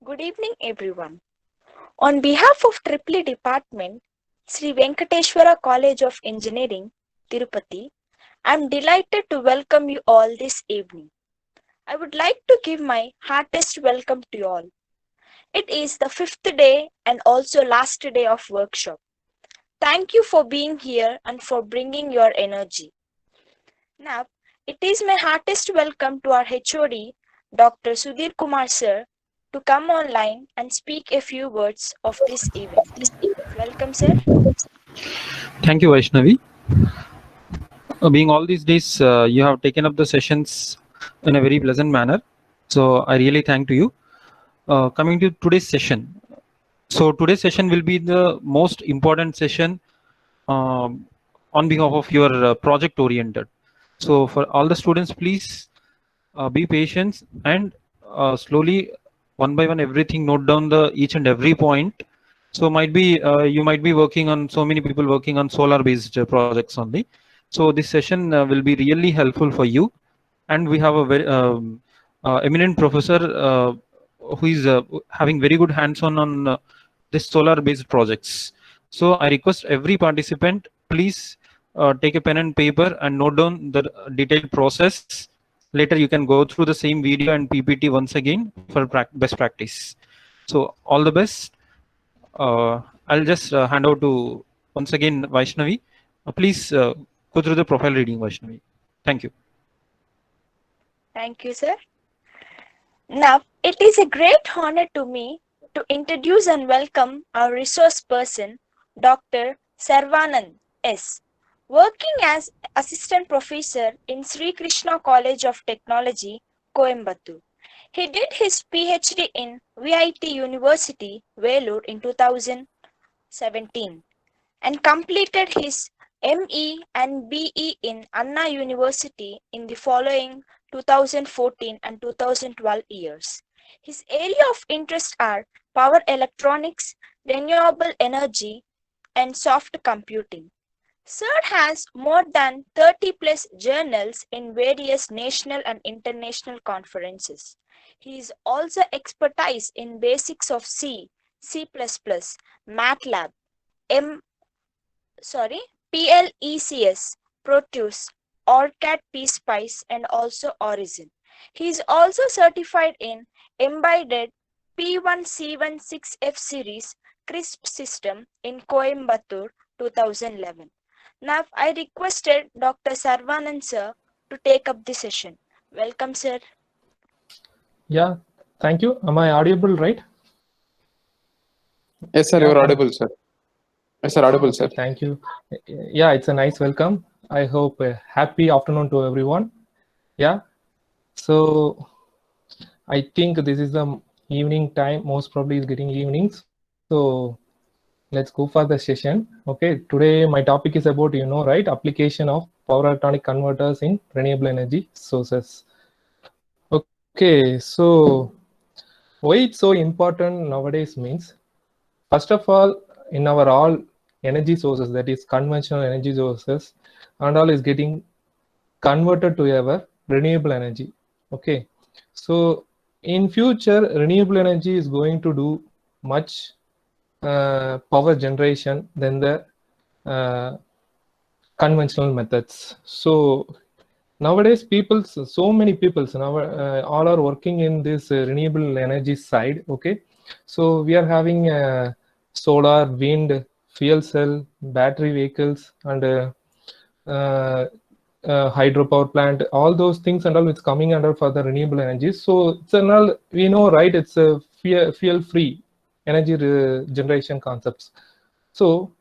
Good evening, everyone. On behalf of Triple Department, Sri Venkateshwara College of Engineering, Tirupati, I am delighted to welcome you all this evening. I would like to give my heartiest welcome to you all. It is the fifth day and also last day of workshop. Thank you for being here and for bringing your energy. Now, it is my heartiest welcome to our HOD, Dr. Sudhir Kumar sir, to come online and speak a few words of this event. Welcome, sir. Thank you, Vaishnavi. Being all these days, you have taken up the sessions in a very pleasant manner. So I really thank to you. Coming to today's session. So today's session will be the most important session on behalf of your project oriented. So for all the students, please be patient and slowly, one by one, everything note down the each and every point. So might be you might be working on so many people working on solar based projects only. So this session will be really helpful for you, and we have a very eminent professor who is having very good hands-on on this solar based projects. So I request every participant, please take a pen and paper and note down the detailed process. Later you can go through the same video and PPT once again for best practice. So all the best. I'll just hand over to once again Vaishnavi. Please go through the profile reading, Vaishnavi. Thank you. Thank you, sir. Now, it is a great honor to me to introduce and welcome our resource person, Dr. Sarvanand S. Working as assistant professor in Sri Krishna College of Technology, Coimbatore. He did his PhD in VIT University, Vellore in 2017 and completed his ME and BE in Anna University in the following 2014 and 2012 years. His area of interest are power electronics, renewable energy, and soft computing. Sir has more than 30 plus journals in various national and international conferences. He is also expertise in basics of C, C++, MATLAB, M PLECS, Proteus, OrCAD PSpice, and also Origin. He is also certified in embedded P1C16F series CRISP system in Coimbatore 2011. Now I requested Dr. Sarvanand sir to take up the session. Welcome, sir. Yeah, thank you. Am I audible, right? Yes, sir, you're audible, sir. Yes, sir, audible, sir. Thank you. Yeah, it's a nice welcome. I hope a happy afternoon to everyone. Yeah, so I think this is the evening time, most probably is getting evening. So let's go for the session. Okay, today my topic is about, right, application of power electronic converters in renewable energy sources. Okay, so why it's so important nowadays means, first of all, in our all energy sources, that is conventional energy sources, and all is getting converted to our renewable energy. Okay, so in future, renewable energy is going to do much power generation than the conventional methods. So nowadays, so many people now all are working in this renewable energy side. Okay, so we are having solar, wind, fuel cell, battery vehicles, and hydropower plant. All those things and all it's coming under for the renewable energy. So it's all, we know, right? It's a fuel free energy generation concepts. So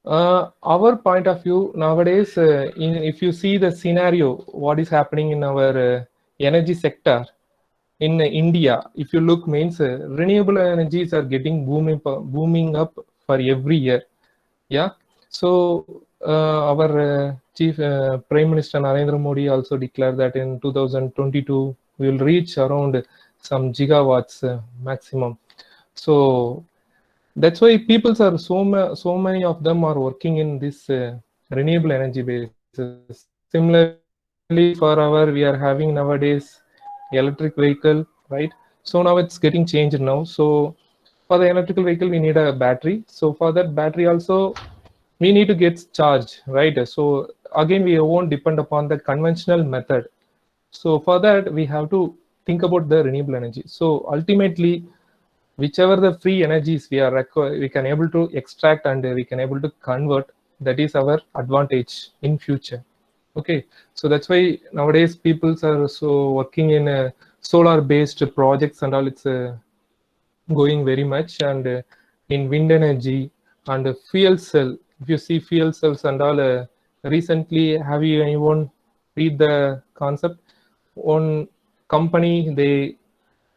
our point of view nowadays, if you see the scenario, what is happening in our energy sector in India, if you look, means renewable energies are getting booming up for every year. Yeah. So our chief Prime Minister Narendra Modi also declared that in 2022 we will reach around some gigawatts maximum. So that's why people are so many of them are working in this renewable energy basis. Similarly, for our, we are having nowadays electric vehicle, right? So now it's getting changed now. So for the electrical vehicle, we need a battery. So for that battery also, we need to get charged, right? So again, we won't depend upon the conventional method. So for that, we have to think about the renewable energy. So ultimately, whichever the free energies we can able to extract and we can able to convert, that is our advantage in future. Okay, so that's why nowadays people are so working in solar based projects and all. It's going very much, and in wind energy and fuel cell. If you see fuel cells and all, recently have you anyone read the concept? One company, they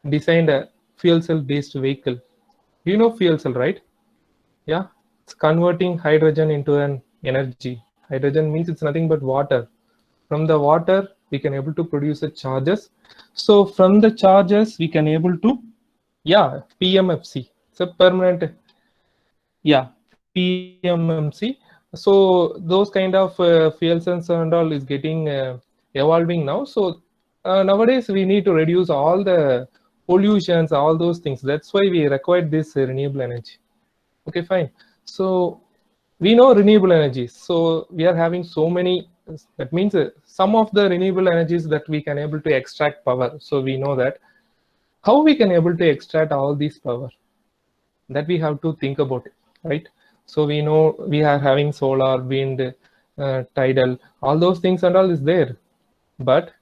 designed a fuel cell based vehicle. You know fuel cell, right? Yeah, it's converting hydrogen into an energy. Hydrogen means it's nothing but water. From the water we can able to produce the charges. So from the charges we can able to, yeah, PMFC. It's a permanent, yeah, PMMC. So those kind of fuel cells and all is getting evolving now. So nowadays we need to reduce all the pollutions, all those things. That's why we require this renewable energy. Okay, fine. So we know renewable energies. So we are having so many. That means some of the renewable energies that we can able to extract power. So we know that how we can able to extract all these power, that we have to think about it, right? So we know we are having solar, wind, tidal, all those things and all is there, but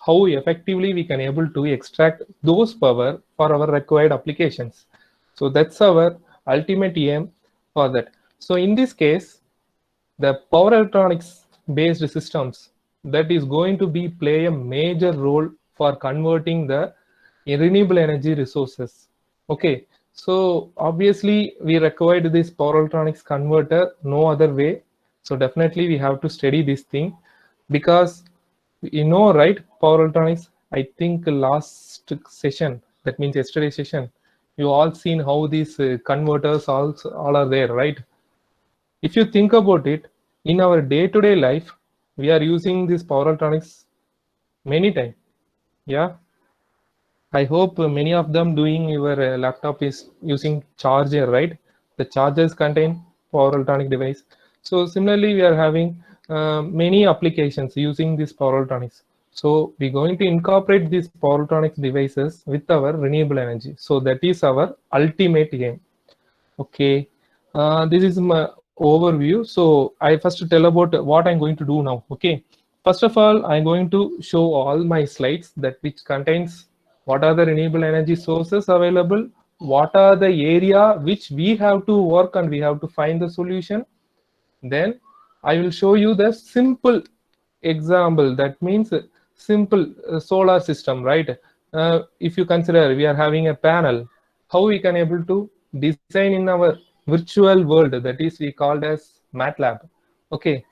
how effectively we can able to extract those power for our required applications. So that's our ultimate aim for that. So in this case, the power electronics based systems, that is going to be play a major role for converting the renewable energy resources. Okay, so obviously we required this power electronics converter, no other way. So definitely we have to study this thing, because you know, right, power electronics, I think last session, that means yesterday session, you all seen how these converters all are there, right? If you think about it, in our day-to-day life, we are using this power electronics many times. Yeah, I hope many of them doing your laptop is using charger, right? The chargers contain power electronic device. So similarly, we are having many applications using this power electronics. So we're going to incorporate these power electronics devices with our renewable energy. So that is our ultimate aim. Okay, this is my overview. So I first tell about what I'm going to do now. Okay, first of all, I'm going to show all my slides that which contains what are the renewable energy sources available, what are the area which we have to work and we have to find the solution. Then I will show you the simple example, that means simple solar system, right? If you consider we are having a panel, how we can able to design in our virtual world, that is we called as MATLAB. Okay,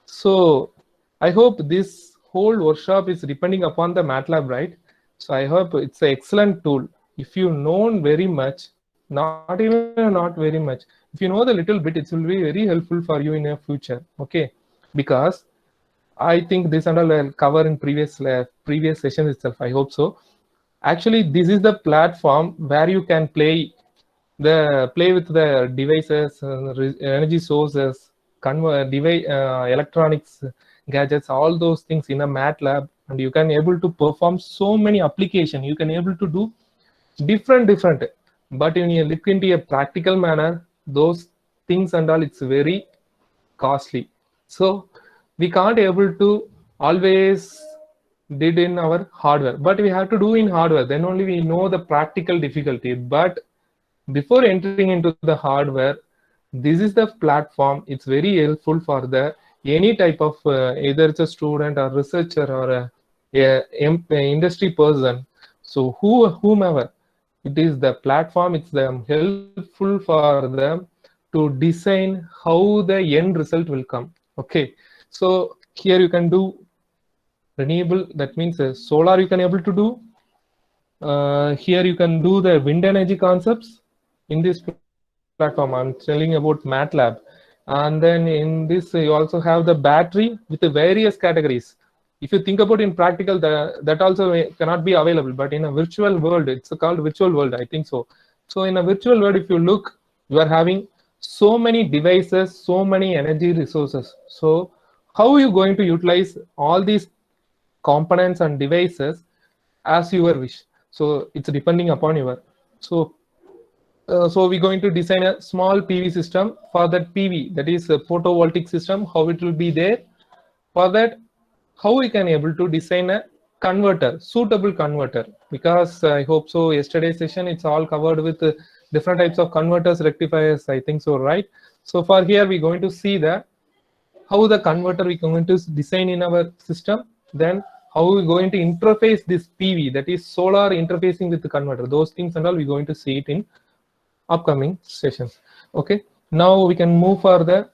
so I hope this whole workshop is depending upon the MATLAB, right? So I hope it's an excellent tool. If you know very much, not very much, if you know the little bit, it will be very helpful for you in your future. Okay, because I think this and all I'll cover in previous session itself. I hope so. Actually, this is the platform where you can play with the devices, energy sources, electronics, gadgets, all those things in a MATLAB, and you can able to perform so many applications. You can able to do different, but when you look into a practical manner, those things and all, it's very costly. So we can't able to always did in our hardware, but we have to do in hardware, then only we know the practical difficulty. But before entering into the hardware, this is the platform. It's very helpful for the any type of either it's a student or researcher or a industry person. So whomever, it is the platform. It's helpful for them to design how the end result will come. Okay, so here you can do renewable, that means solar you can able to do. Here you can do the wind energy concepts in this platform. I'm telling about MATLAB. And then in this you also have the battery with the various categories. If you think about in practical, that also cannot be available, but in a virtual world, it's called virtual world, I think so. So in a virtual world, if you look, you are having so many devices, so many energy resources. So how are you going to utilize all these components and devices as your wish? So it's depending upon your. So we're going to design a small PV system. For that PV, that is a photovoltaic system, how it will be there. For that, how we can able to design a converter, suitable converter, because I hope so yesterday's session it's all covered with different types of converters, rectifiers, I think so, right? So for here we're going to see that how the converter we're going to design in our system, then how we're going to interface this PV, that is solar interfacing with the converter. Those things and all we're going to see it in upcoming sessions. Okay, now we can move for the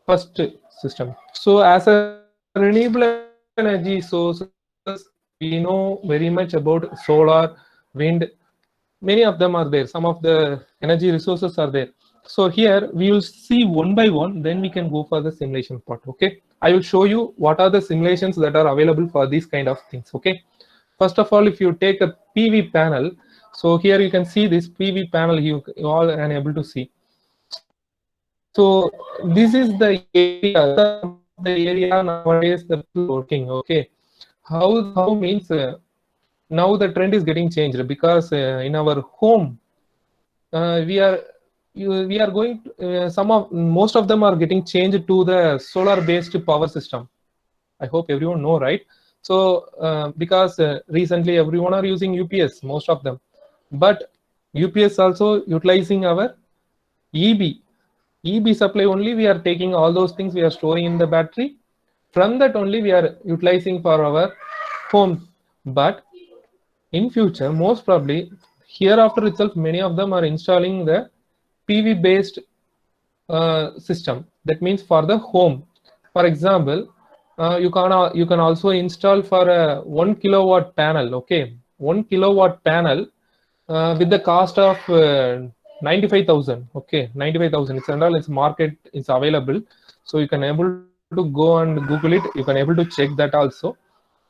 first system. So as a renewable energy sources, we know very much about solar, wind. Many of them are there. Some of the energy resources are there. So here we will see one by one, then we can go for the simulation part. Okay, I will show you what are the simulations that are available for these kind of things. Okay, first of all, if you take a PV panel, so here you can see this PV panel, you all are able to see. So this is the area nowadays the working. Okay, how means now the trend is getting changed, because in our home we are going to, most of them are getting changed to the solar based power system. I hope everyone know, right? So because recently everyone are using UPS, most of them, but UPS also utilizing our EB supply only. We are taking all those things, we are storing in the battery. From that only we are utilizing for our home. But in future, most probably hereafter itself, many of them are installing the PV based system. That means for the home. For example, you can also install for a 1 kilowatt panel. Okay, 1 kilowatt panel with the cost of 95,000. Okay, 95,000. It's and all. It's market. It's available. So you can able to go and Google it. You can able to check that also.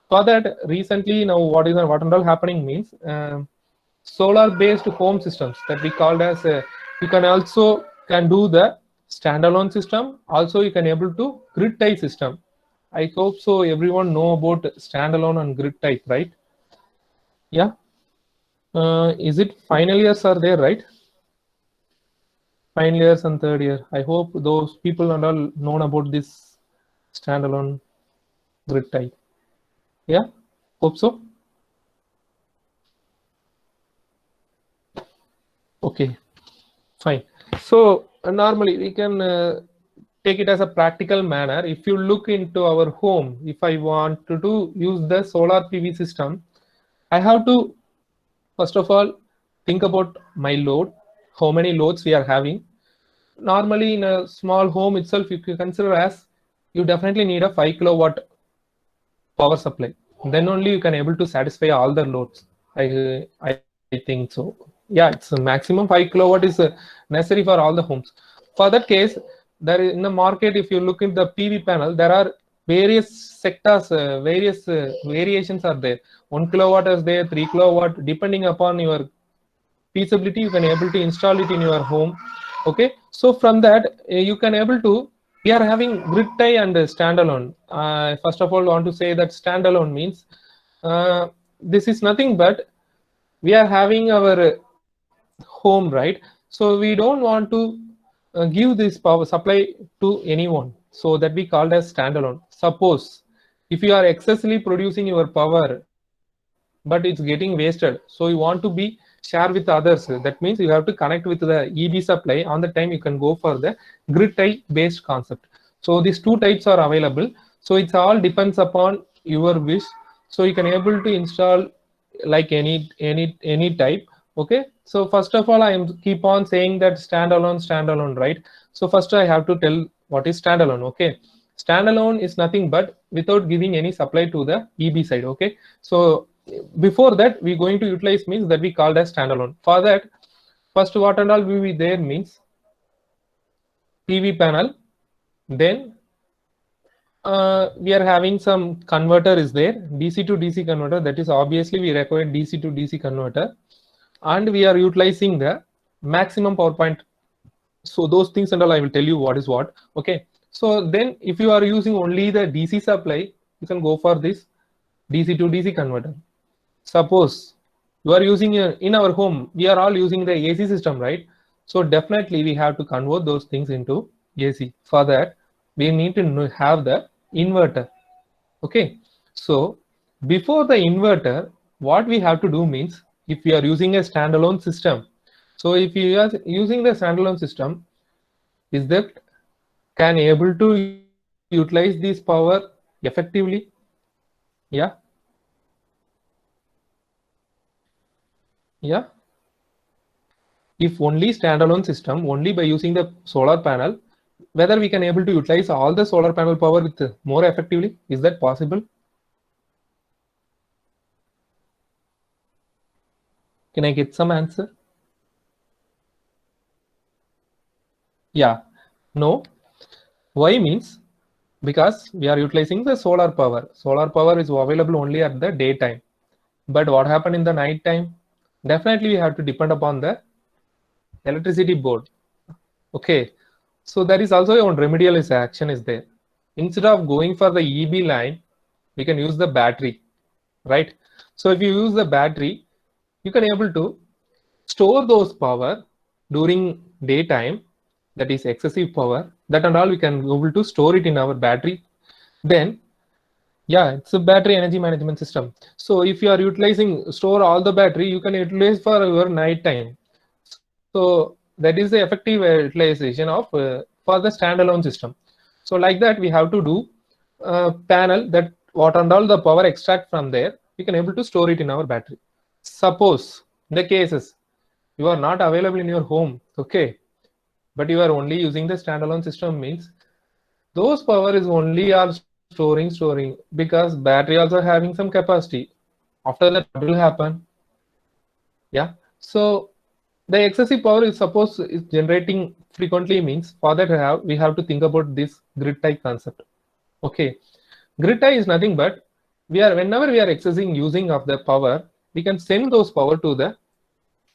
For that, recently now what and all happening means solar based home systems that we called as you can also do the standalone system. Also you can able to grid tie system. I hope so everyone know about standalone and grid type, right? Yeah. Is it final years are there, right? Final years and third year. I hope those people and all known about this standalone grid type. Yeah, hope so. Okay, fine. So normally we can take it as a practical manner. If you look into our home, if I want to use the solar PV system, I have to first of all think about my load, how many loads we are having. Normally in a small home itself, you can consider as you definitely need a 5 kilowatt power supply. Then only you can able to satisfy all the loads. I think so. Yeah, it's a maximum 5 kilowatt is necessary for all the homes. For that case, there is in the market, if you look at the PV panel, there are various sectors, various variations are there. 1 kilowatt is there, 3 kilowatt, depending upon your feasibility, you can able to install it in your home. Okay, so from that you can able to, we are having grid tie and standalone. First of all, I want to say that standalone means this is nothing but we are having our home, right? So we don't want to give this power supply to anyone, so that we called as standalone. Suppose if you are excessively producing your power but it's getting wasted, so you want to be share with others, that means you have to connect with the EB supply. On the time you can go for the grid tie based concept. So these two types are available. So it's all depends upon your wish. So you can able to install like any type. Okay, so first of all, I am keep on saying that standalone, right? So first I have to tell what is standalone. Okay, standalone is nothing but without giving any supply to the EB side. Okay, so before that we're going to utilize means that we called as standalone. For that, first what and all will be there means PV panel, then we are having some converter is there, DC to DC converter. That is obviously we require DC to DC converter, and we are utilizing the maximum power point. So those things and all I will tell you what is what. Okay. So then if you are using only the DC supply, you can go for this DC to DC converter. Suppose you are using in our home, we are all using the AC system, right? So definitely we have to convert those things into AC. For that, we need to have the inverter. Okay. So before the inverter, what we have to do means, if we are using a standalone system, so if you are using the standalone system, is that can able to utilize this power effectively? Yeah. Yeah. If only standalone system, only by using the solar panel, whether we can able to utilize all the solar panel power with more effectively, is that possible? Can I get some answer? Yeah. No. Why means, because we are utilizing the solar power. Solar power is available only at the daytime. But what happened in the night time? Definitely we have to depend upon the electricity board. Okay. So there is also a remedial action is there. Instead of going for the EB line, we can use the battery, right? So if you use the battery, you can able to store those power during daytime, that is excessive power, that and all we can able to store it in our battery. Then yeah, it's a battery energy management system. So if you are utilizing store all the battery, you can utilize for your night time. So that is the effective utilization of for the standalone system. So like that we have to do panel that what and all the power extract from there, we can able to store it in our battery. Suppose the cases you are not available in your home, okay, but you are only using the standalone system, means those power is only are storing, because battery also having some capacity. After that, what will happen? Yeah. So the excessive power is suppose is generating frequently, means for that we have to think about this grid tie concept. Okay. Grid tie is nothing but whenever we are excessing using of the power, we can send those power to the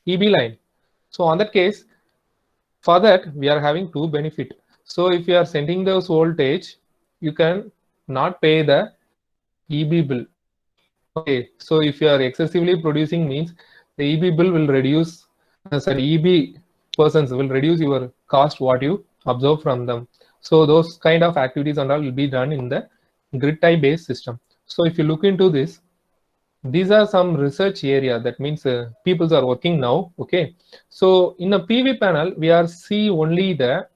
EB line. So on that case, for that we are having two benefit. So if you are sending those voltage, you can not pay the EB bill. Okay, so if you are excessively producing, means the EB bill will reduce, EB persons will reduce your cost what you observe from them. So those kind of activities and all will be done in the grid tie based system. So if you look into this, these are some research area, that means people are working now. Okay, so in a PV panel we are see only the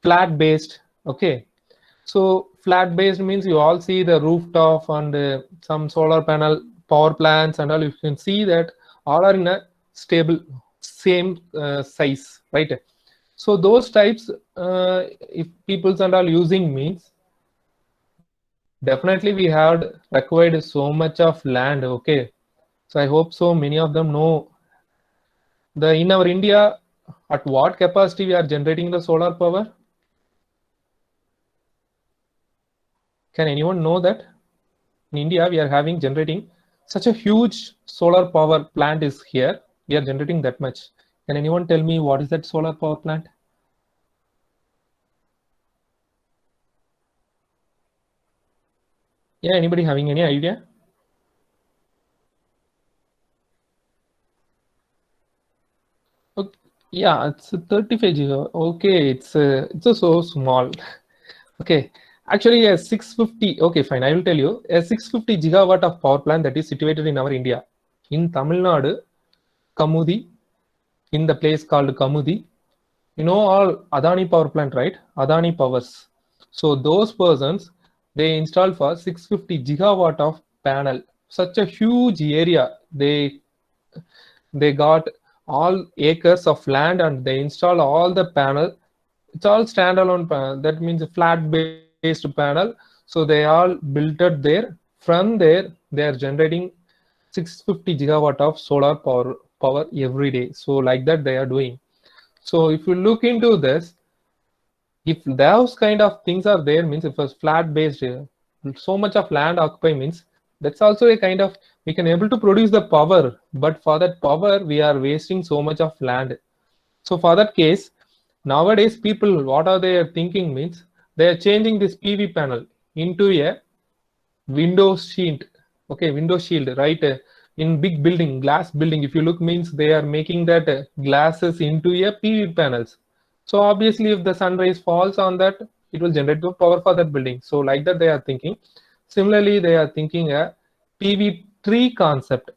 flat based. Okay, so flat based means you all see the rooftop and some solar panel power plants and all, you can see that all are in a stable same size, right? So those types if peoples and all using, means definitely we had required so much of land. Okay, so I hope so many of them know the in our India at what capacity we are generating the solar power. Can anyone know that? In India, we are having generating such a huge solar power plant is here. We are generating that much. Can anyone tell me what is that solar power plant? Yeah, anybody having any idea? Okay. Yeah, it's 35 giga. Okay, it's so small. Okay, actually a 650. Okay, fine. I will tell you a 650 gigawatt of power plant that is situated in our India, in Tamil Nadu, Kamudi, in the place called Kamudi. You know all Adani power plant, right? Adani Powers. So those persons, they installed for 650 gigawatt of panel. Such a huge area. They got all acres of land and they install all the panel. It's all standalone panel. That means a flat based panel. So they all built it there. From there, they are generating 650 gigawatt of solar power every day. So like that they are doing. So if you look into this, If those kind of things are there, means if it's flat based, so much of land occupy means that's also a kind of, we can able to produce the power, but for that power we are wasting so much of land. So for that case, nowadays people, what are they thinking means they are changing this PV panel into a window shield. Okay, window shield, right? In big building, glass building, if you look means they are making that glasses into a PV panels. So obviously if the sun rays falls on that, it will generate the power for that building. So like that they are thinking. Similarly, they are thinking a PV tree concept.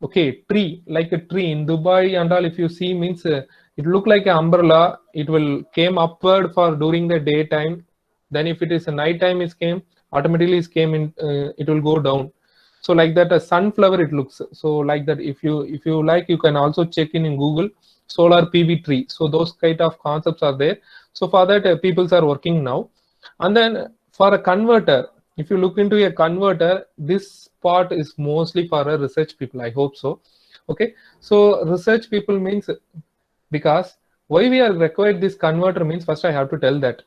Okay, tree, like a tree in Dubai and all, if you see means it look like an umbrella. It will came upward for during the daytime. Then if it is a night time, it came automatically, it came in, it will go down. So like that, a sunflower it looks. So like that, if you like, you can also check in Google solar PV tree. So those kind of concepts are there. So for that, peoples are working now. And then for a converter, if you look into a converter, this part is mostly for a research people, I hope so. Okay, so research people means, because why we are required this converter means, first I have to tell that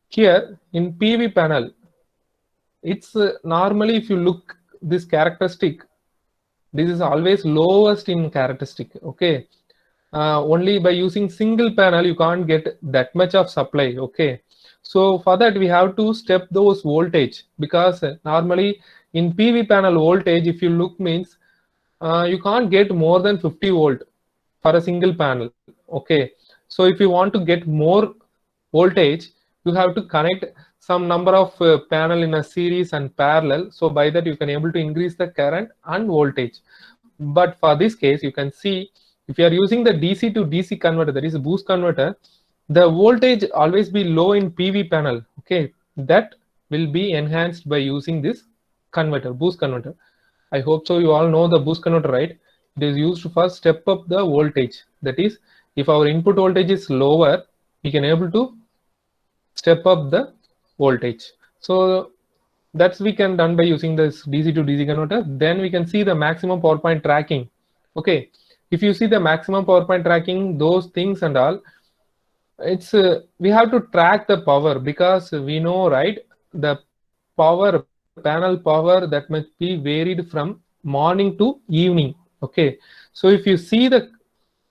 here in PV panel, it's normally, if you look this characteristic, this is always lowest in characteristic. Okay, only by using single panel you can't get that much of supply. Okay, so for that we have to step those voltage, because normally in PV panel voltage, if you look means you can't get more than 50 volt for a single panel. Okay, so if you want to get more voltage, you have to connect some number of panel in a series and parallel. So by that you can able to increase the current and voltage. But for this case, you can see if you are using the DC to DC converter, that is a boost converter, the voltage always be low in PV panel. Okay, that will be enhanced by using this converter, boost converter. I hope so you all know the boost converter, right? It is used for step up the voltage. That is, if our input voltage is lower, we can able to step up the voltage. So that's we can done by using this DC to DC converter. Then we can see the maximum power point tracking. Okay, if you see the maximum power point tracking, those things and all, it's we have to track the power, because we know, right, the power, panel power, that must be varied from morning to evening. Okay, so if you see the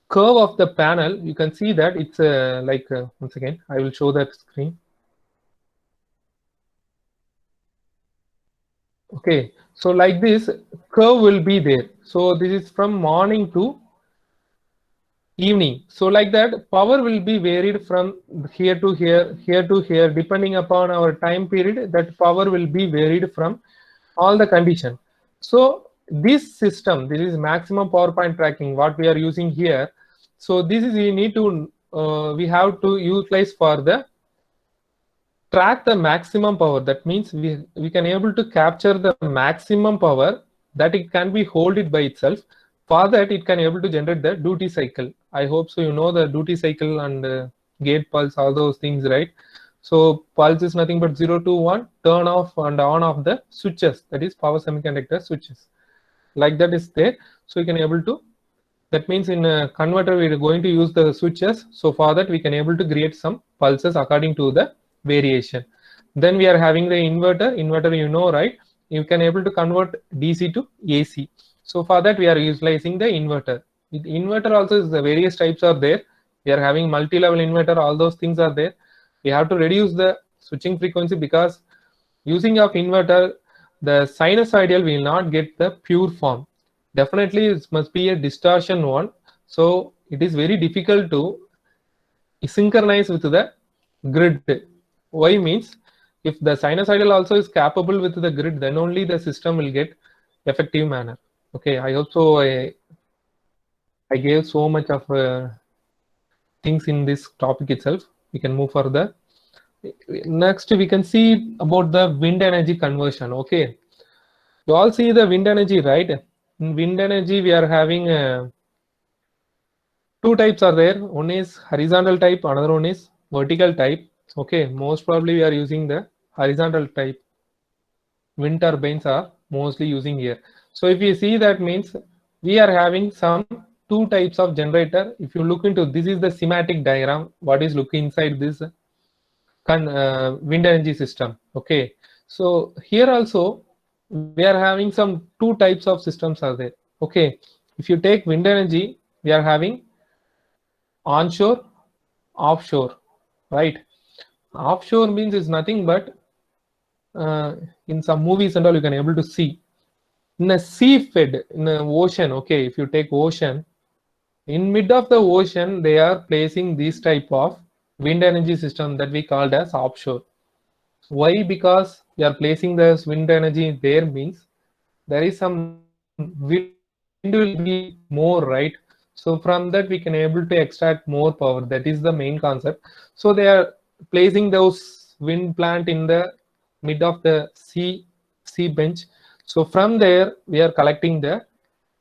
curve of the panel, you can see that it's like once again I will show that screen. Okay, so like this curve will be there. So this is from morning to evening. So like that, power will be varied from here to here, here to here, depending upon our time period. That power will be varied from all the condition. So this system, this is maximum power point tracking, what we are using here. So this is, we need to we have to utilize for the track the maximum power. That means we can able to capture the maximum power, that it can be hold it by itself. For that, it can able to generate the duty cycle. I hope so you know the duty cycle and gate pulse, all those things, right? So pulse is nothing but 0 to 1, turn off and on of the switches, that is power semiconductor switches. Like that is there. So you can able to, that means in a converter we are going to use the switches. So for that we can able to create some pulses according to the variation. Then we are having the inverter. Inverter, you know, right? You can able to convert DC to AC. So for that we are utilizing the inverter. With inverter also is the various types are there. We are having multi-level inverter, all those things are there. We have to reduce the switching frequency, because using of inverter, the sinusoidal will not get the pure form. Definitely it must be a distortion one. So it is very difficult to synchronize with the grid. Why means, if the sinusoidal also is capable with the grid, then only the system will get effective manner. Okay, I hope so. I gave so much of things in this topic itself. We can move further. Next, we can see about the wind energy conversion. Okay, you all see the wind energy, right? In wind energy, we are having two types are there. One is horizontal type, another one is vertical type. Okay, most probably we are using the horizontal type. Wind turbines are mostly using here. So if you see, that means we are having some two types of generator. If you look into, this is the schematic diagram, what is looking inside this wind energy system. Okay, so here also we are having some two types of systems are there. Okay, if you take wind energy, we are having onshore, offshore, right? Offshore means is nothing but in some movies and all you can able to see in a sea fed in an ocean. Okay, if you take ocean, in mid of the ocean they are placing this type of wind energy system that we called as offshore. Why? Because we are placing this wind energy there means there is some wind will be more, right? So from that we can able to extract more power. That is the main concept. So they are placing those wind plant in the mid of the sea bench. So from there we are collecting the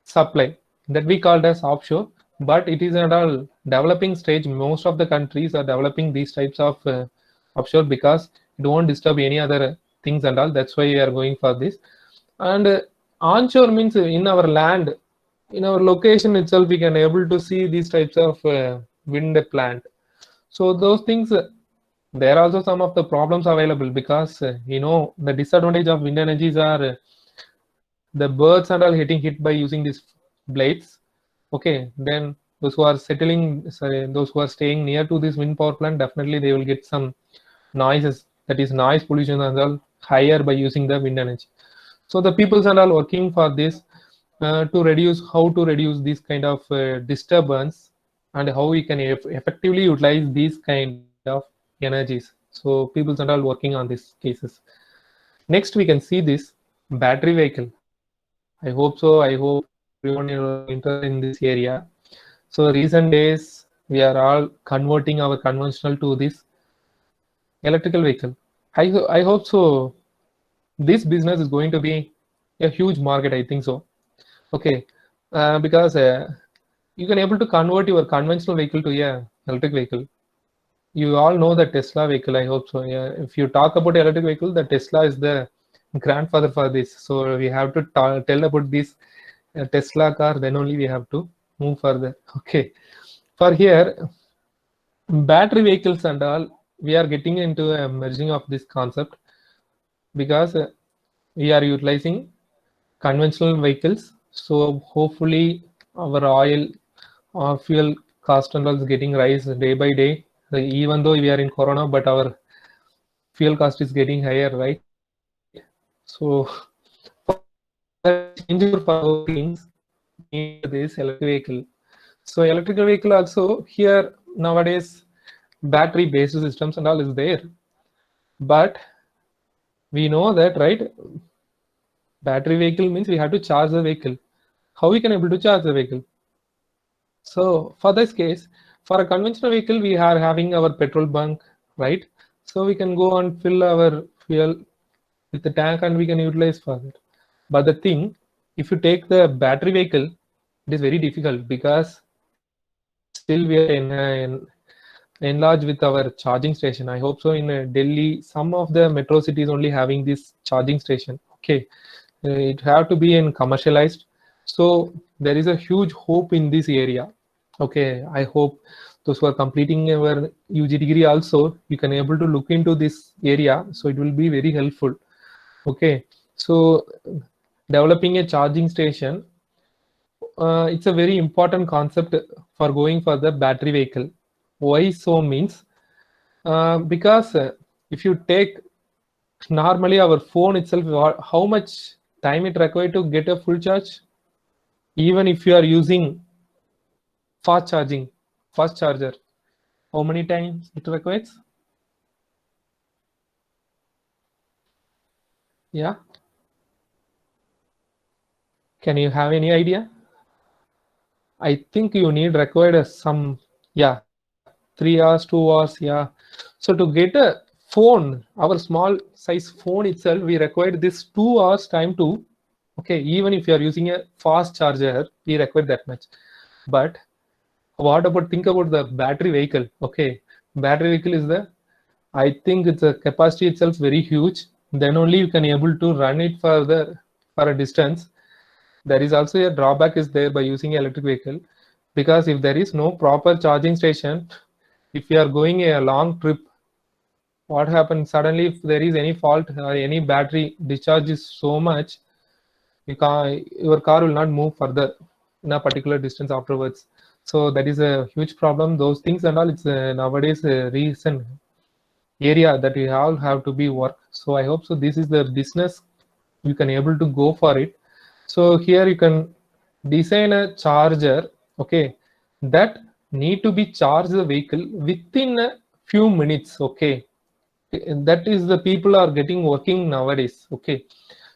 supply that we called as offshore, but it is at all developing stage. Most of the countries are developing these types of offshore because it won't disturb any other things and all. That's why we are going for this. And onshore means in our land, in our location itself, we can able to see these types of wind plant. So those things, there are also some of the problems available because the disadvantage of wind energies are the birds and all getting hit by using these blades. Okay, then those who are those who are staying near to this wind power plant, definitely they will get some noises, that is noise pollution and all higher by using the wind energy. So the peoples and all working for this to reduce how to reduce this kind of disturbance and how we can effectively utilize these kind of energies. So peoples and all working on these cases. Next we can see this battery vehicle. I hope so. I hope everyone is interested in this area. So recent days we are all converting our conventional to this electrical vehicle. I hope so. This business is going to be a huge market. I think so. Okay, because you can able to convert your conventional vehicle to a electric vehicle. You all know the Tesla vehicle. I hope so. Yeah. If you talk about electric vehicle, the Tesla is the grandfather for this. So we have to tell about this Tesla car. Then only we have to move further. Okay. For here, battery vehicles and all, we are getting into a merging of this concept because we are utilizing conventional vehicles. So hopefully our oil or fuel cost and all is getting rise day by day. Even though we are in Corona, but our fuel cost is getting higher, right? So change for things need this electric vehicle. So electrical vehicle also here nowadays battery based systems and all is there, but we know that, right? Battery vehicle means we have to charge the vehicle. How we can able to charge the vehicle? So for this case, for a conventional vehicle, we are having our petrol bunk, right? So we can go and fill our fuel with the tank and we can utilize for it. But the thing, if you take the battery vehicle, it is very difficult because still we are enlarged with our charging station. I hope so. In Delhi, some of the metro cities only having this charging station. Okay, it have to be in commercialized. So there is a huge hope in this area. Okay, I hope those who are completing our UG degree also, you can able to look into this area. So it will be very helpful. Okay, so developing a charging station, it's a very important concept for going for the battery vehicle. Why so means because if you take normally our phone itself, how much time it required to get a full charge, even if you are using fast charger, how many times it requires? Yeah, can you have any idea? I think you need required some 3 hours, 2 hours. Yeah, so to get a phone, our small size phone itself, we required this 2 hours time to, okay, even if you are using a fast charger, we require that much. But what about, think about the battery vehicle? Okay, battery vehicle is the, I think it's a capacity itself very huge. Then only you can able to run it for a distance. There is also a drawback is there by using electric vehicle, because if there is no proper charging station, if you are going a long trip, what happens suddenly if there is any fault or any battery discharge is so much, your car will not move further in a particular distance afterwards. So that is a huge problem. Those things and all, it's nowadays a recent area that we all have to be work. So I hope so this is the business you can able to go for it. So here you can design a charger, okay, that need to be charged the vehicle within a few minutes, okay. That is the people are getting working nowadays, okay.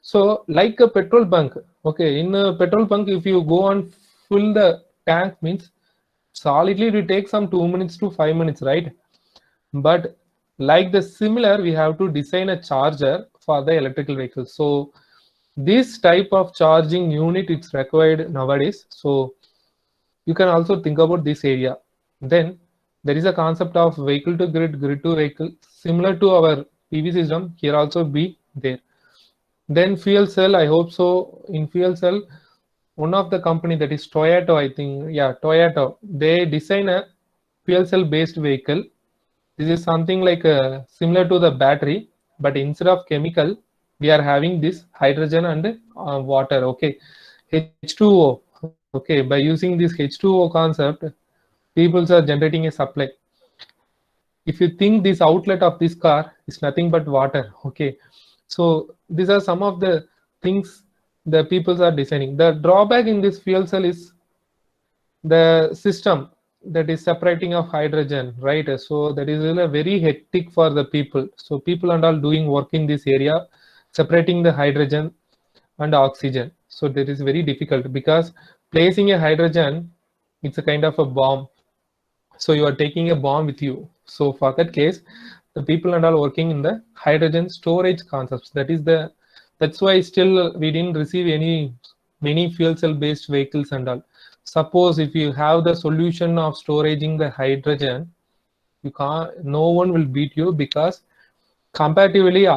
So like a petrol bunk, okay, in a petrol bunk if you go and fill the tank means solidly it will take some 2 minutes to 5 minutes, right? But like the similar, we have to design a charger for the electrical vehicle. So this type of charging unit it's required nowadays. So you can also think about this area. Then there is a concept of vehicle to grid, grid to vehicle, similar to our PV system. Here also be there. Then fuel cell, I hope so. In fuel cell, one of the company that is Toyota, I think, yeah, Toyota, they design a fuel cell based vehicle. This is something like similar to the battery, but instead of chemical, we are having this hydrogen and water, okay, H2O, okay. By using this H2O concept, people are generating a supply. If you think this outlet of this car is nothing but water, okay. So these are some of the things the people are designing. The drawback in this fuel cell is the system that is separating of hydrogen, right? So that is really very hectic for the people. So people and all doing work in this area, separating the hydrogen and oxygen. So that is very difficult because placing a hydrogen, it's a kind of a bomb. So you are taking a bomb with you. So for that case, the people and all working in the hydrogen storage concepts. That's why still we didn't receive many fuel cell based vehicles and all. Suppose if you have the solution of storing the hydrogen, no one will beat you, because comparatively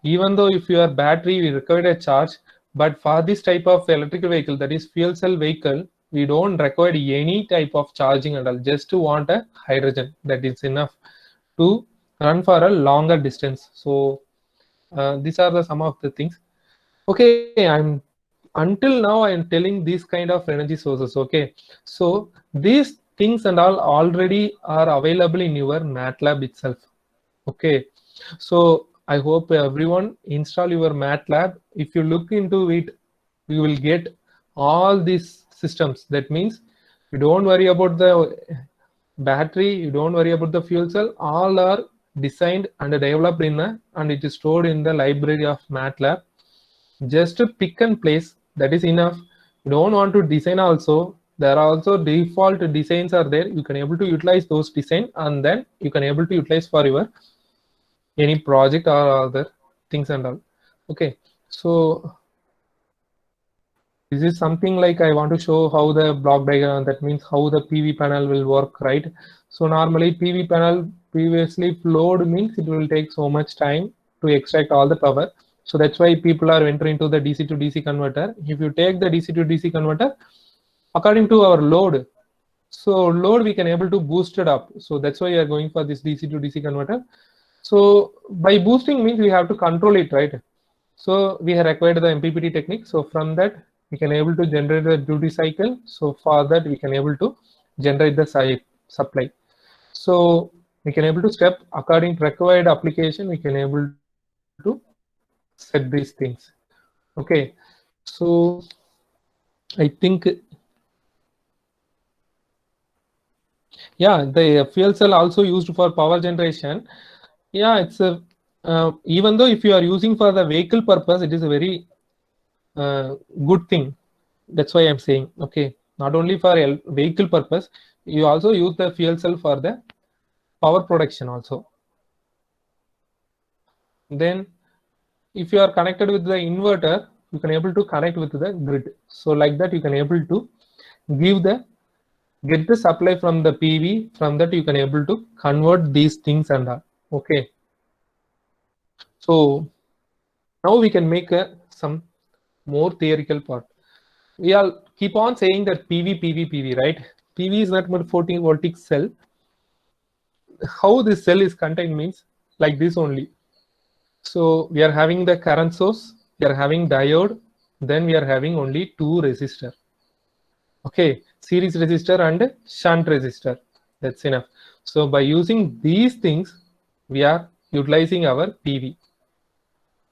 even though if you are battery, we require a charge, but for this type of electrical vehicle, that is fuel cell vehicle, we don't require any type of charging at all. Just want a hydrogen that is enough to run for a longer distance. So these are some of the things. Okay, until now I am telling these kind of energy sources, okay. So these things and all already are available in your MATLAB itself, okay. So I hope everyone install your MATLAB. If you look into it, you will get all these systems. That means you don't worry about the battery, you don't worry about the fuel cell, all are designed and developed and it is stored in the library of MATLAB. Just pick and place, that is enough. You don't want to design also, there are also default designs are there. You can able to utilize those design, and then you can able to utilize for your any project or other things and all, okay. So this is something like I want to show how the block diagram, that means how the PV panel will work, right? So normally PV panel previously flowed means it will take so much time to extract all the power. So that's why people are entering into the DC to DC converter. If you take the DC to DC converter according to our load, so load we can able to boost it up. So that's why we are going for this DC to DC converter. So by boosting means we have to control it, right? So we have acquired the MPPT technique. So from that we can able to generate the duty cycle. So for that we can able to generate the supply. So we can able to step according to required application. We can able to set these things. Okay. So I think, yeah, the fuel cell also used for power generation. Yeah, it's a even though if you are using for the vehicle purpose, it is a very good thing. That's why I'm saying, okay, not only for vehicle purpose, you also use the fuel cell for the power production also. Then if you are connected with the inverter, you can able to connect with the grid. So like that you can able to get the supply from the PV. From that you can able to convert these things and all, okay. So now we can make some more theoretical part. We all keep on saying that PV, right? PV is not but 14 voltic cell. How this cell is contained means like this only. So we are having the current source, we are having diode, then we are having only two resistor. Okay, series resistor and shunt resistor. That's enough. So by using these things, we are utilizing our PV.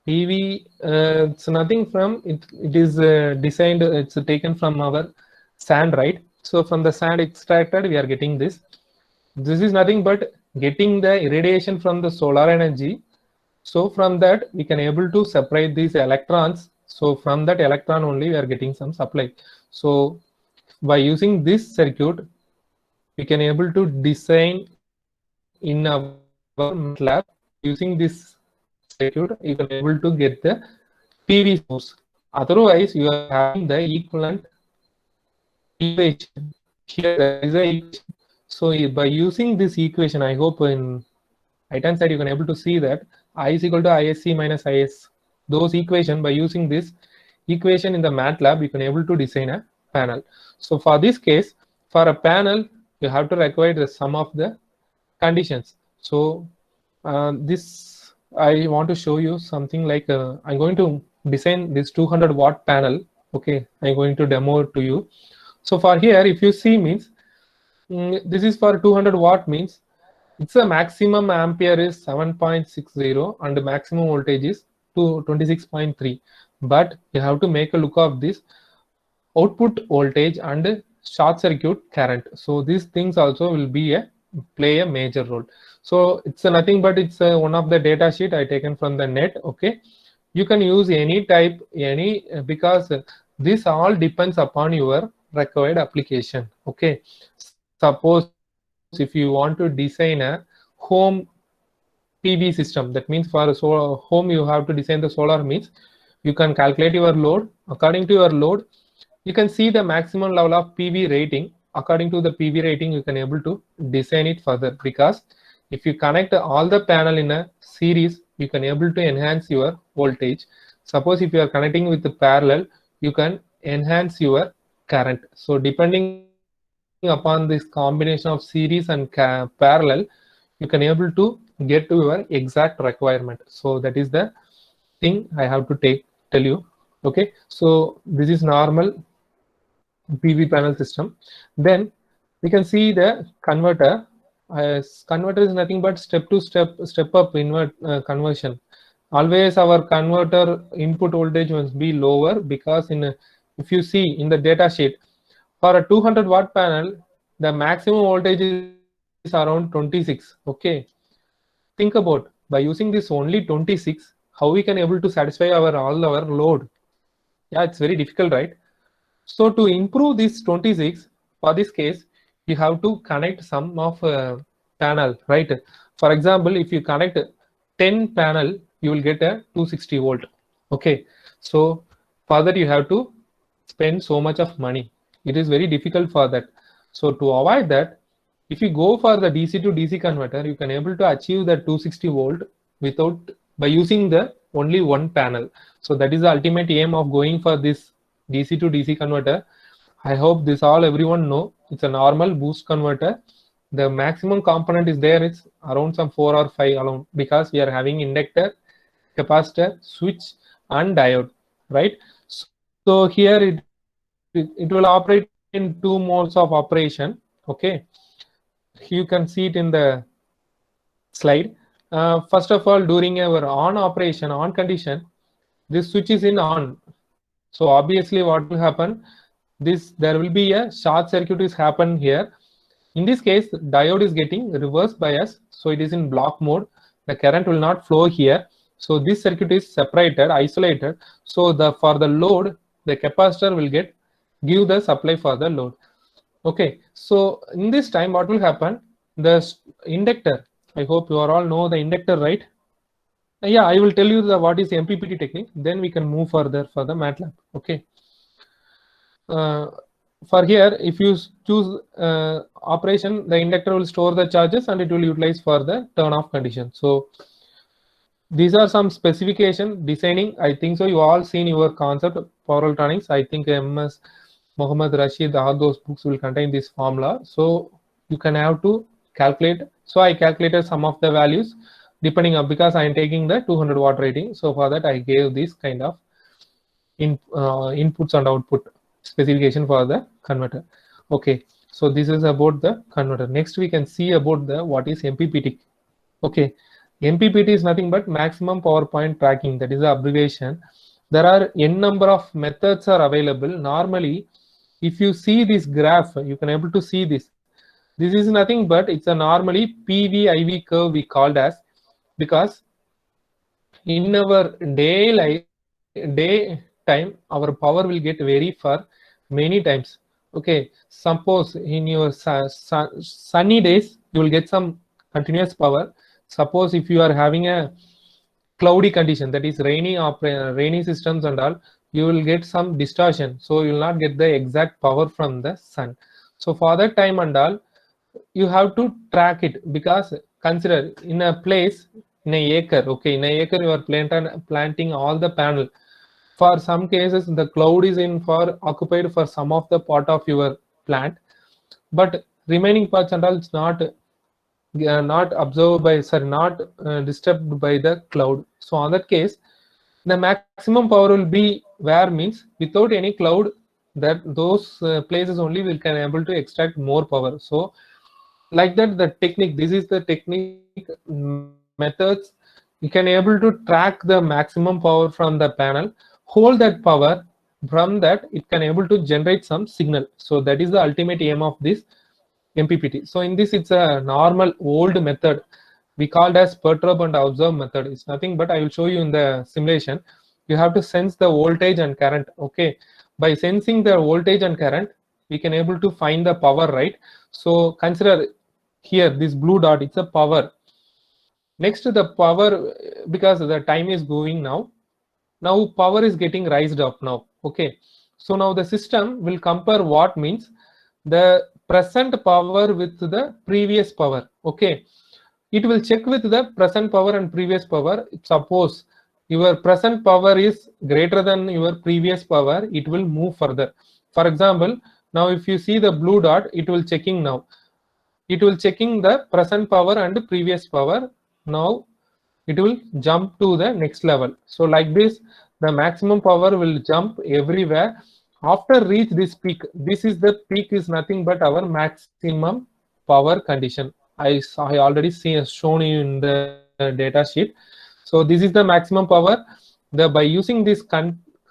PV, it's nothing from it. It is designed. It's taken from our sand, right? So from the sand extracted, we are getting this. This is nothing but getting the irradiation from the solar energy. So from that, we can able to separate these electrons. So from that electron only, we are getting some supply. So by using this circuit, we can able to design in our MATLAB. Using this circuit, you can able to get the PV source. Otherwise, you are having the equivalent equation. Here there is a equation. So by using this equation, I hope in right hand side you can able to see that I is equal to ISC minus IS. Those equation, by using this equation in the MATLAB, you can able to design a panel. So for this case, for a panel, you have to require the sum of the conditions. So this I want to show you something like I'm going to design this 200 watt panel. Okay, I'm going to demo it to you. So for here, if you see means this is for 200 watt means it's a maximum ampere is 7.60 and the maximum voltage is 26.3. But you have to make a look of this output voltage and short circuit current. So these things also will be play a major role. So it's nothing but it's one of the data sheet I taken from the net. Okay, you can use any type, because this all depends upon your required application. Okay, suppose if you want to design a home PV system, that means for a solar home you have to design the solar means you can calculate your load. According to your load, you can see the maximum level of PV rating. According to the PV rating, you can able to design it further, because if you connect all the panel in a series, you can able to enhance your voltage. Suppose if you are connecting with the parallel, you can enhance your current. So depending upon this combination of series and parallel, you can able to get to your exact requirement. So that is the thing I have to tell you. Okay, so this is normal PV panel system. Then we can see the converter. Converter is nothing but step up conversion. Always our converter input voltage must be lower, because if you see in the data sheet, for a 200 watt panel, the maximum voltage is around 26. Okay, think about by using this only 26, how we can able to satisfy all our load. Yeah, it's very difficult, right? So to improve this 26, for this case, you have to connect some of panel, right? For example, if you connect 10 panel, you will get a 260 volt. Okay, so for that you have to spend so much of money. It is very difficult for that. So to avoid that, if you go for the DC to DC converter, you can able to achieve the 260 volt by using the only one panel. So that is the ultimate aim of going for this DC to DC converter. I hope this all everyone know. It's a normal boost converter. The maximum component is there. It's around some 4 or 5 alone, because we are having inductor, capacitor, switch, and diode, right? So here it will operate in 2 modes of operation. Okay, you can see it in the slide. First of all, during our on condition, this switch is in on. So obviously what will happen, there will be a short circuit is happen here. In this case, diode is getting reverse bias, so it is in block mode. The current will not flow here. So this circuit is separated, isolated. So for the load, the capacitor will give the supply for the load. Okay, so in this time what will happen, the inductor, I hope you all know the inductor, right? Yeah, I will tell you what is the MPPT technique, then we can move further for the MATLAB. Okay, for here, if you choose operation, the inductor will store the charges and it will utilize for the turn off condition. So these are some specification designing. I think so you all seen your concept power electronics. I think MS Mohammed Rashid, all those books will contain this formula. So you can have to calculate. So I calculated some of the values. depending on, because I am taking the 200 watt rating. So for that I gave this kind of inputs and output specification for the converter. Okay, so this is about the converter. Next we can see about the what is MPPT. Okay, MPPT is nothing but maximum power point tracking. That is the abbreviation. There are n number of methods are available. Normally, if you see this graph, you can able to see this. This is nothing but it's a normally PV IV curve we called as, because in our day time our power will get vary for many times. Okay, suppose in your sunny days you will get some continuous power. Suppose if you are having a cloudy condition, that is rainy systems and all, you will get some distortion, so you will not get the exact power from the sun. So for that time and all, you have to track it, because consider in a place, in a acre, okay, in a acre you are planting all the panel. For some cases the cloud is occupied for some of the part of your plant, but remaining parts and all it's not absorbed by, not disturbed by the cloud. So on that case, the maximum power will be where means without any cloud, that those places only will can able to extract more power. So like that, the technique, this is the technique methods, you can able to track the maximum power from the panel, hold that power, from that it can able to generate some signal. So that is the ultimate aim of this MPPT. So in this, it's a normal old method we called as perturb and observe method. It's nothing but, I will show you in the simulation. You have to sense the voltage and current. Okay, by sensing the voltage and current, we can able to find the power, right? So consider here this blue dot, it's a power. Next to the power, because the time is going now power is getting raised up now. Okay, so now the system will compare what means the present power with the previous power. Okay, it will check with the present power and previous power. Suppose your present power is greater than your previous power, it will move further. For example, now if you see the blue dot, it will checking now. It will checking the present power and previous power. Now it will jump to the next level. So like this, the maximum power will jump everywhere. After reach this peak, this is the peak, is nothing but our maximum power condition. I already shown you in the data sheet. So this is the maximum power. By using this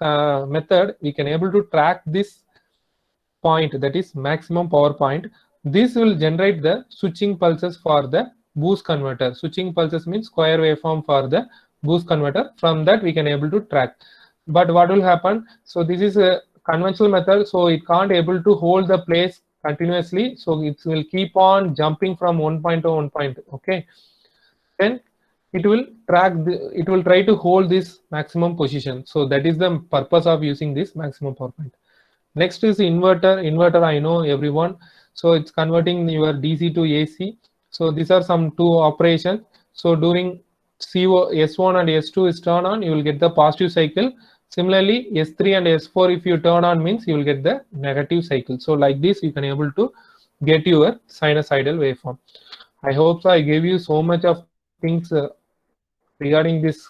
method, we can able to track this point, that is maximum power point. This will generate the switching pulses for the boost converter. Switching pulses means square waveform for the boost converter. From that we can able to track. But what will happen? So this is a conventional method, so it can't able to hold the place continuously. So it will keep on jumping from one point to one point. Okay, then it will track. It will try to hold this maximum position. So that is the purpose of using this maximum power point. Next is inverter. Inverter, I know everyone. So it's converting your DC to AC. So these are some two operations. So during S1 and S2 is turned on, you will get the positive cycle. Similarly, S3 and S4, if you turn on, means you will get the negative cycle. So like this, you can able to get your sinusoidal waveform. I hope so I gave you so much of things regarding this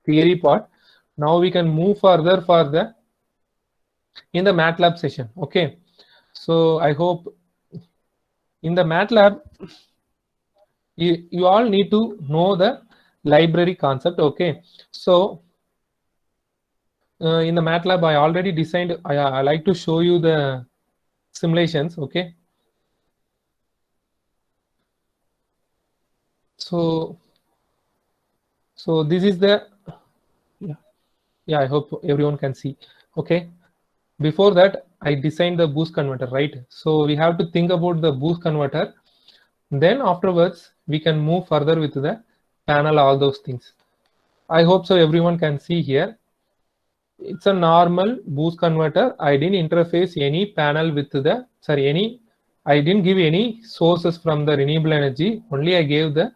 theory part. Now we can move further for the in the MATLAB session. Okay, so I hope in the MATLAB you all need to know the library concept. Okay, so in the MATLAB I already designed. I like to show you the simulations. Okay, so this is the yeah I hope everyone can see. Okay, before that I designed the boost converter, right? So we have to think about the boost converter, then afterwards we can move further with the panel, all those things. I hope so everyone can see here. It's a normal boost converter. I didn't interface any panel with the I didn't give any sources from the renewable energy, only I gave the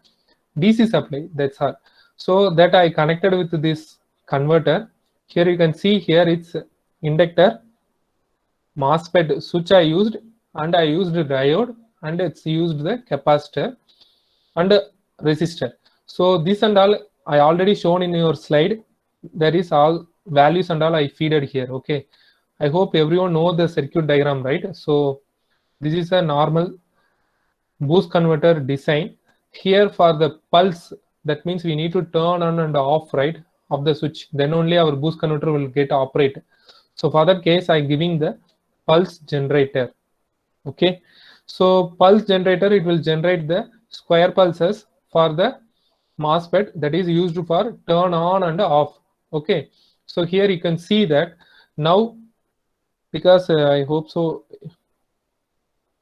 DC supply, that's all. So that I connected with this converter. Here you can see here it's inductor, MOSFET switch I used, and I used diode, and it's used the capacitor and resistor. So this and all I already shown in your slide. There is all values and all I feeded here. Okay, I hope everyone know the circuit diagram, right? So this is a normal boost converter design. Here for the pulse, that means we need to turn on and off, right, of the switch. Then only our boost converter will get operate. So for that case, I'm giving the pulse generator. Okay, so pulse generator, it will generate the square pulses for the MOSFET that is used for turn on and off. Okay, so here you can see that now, because I hope so.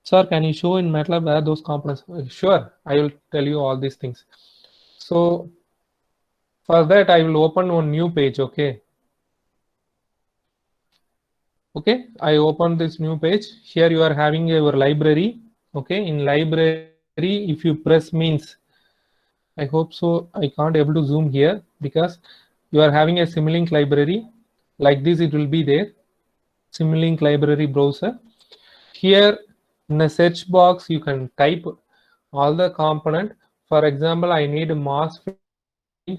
Sir, can you show in MATLAB where those components? Sure, I will tell you all these things. So for that, I will open one new page. Okay. Okay, I open this new page. Here you are having your library. Okay, in library, if you press means, I hope so. I can't able to zoom here because you are having a Simulink library. Like this, it will be there. Simulink library browser. Here in the search box, you can type all the component. For example, I need MOSFET.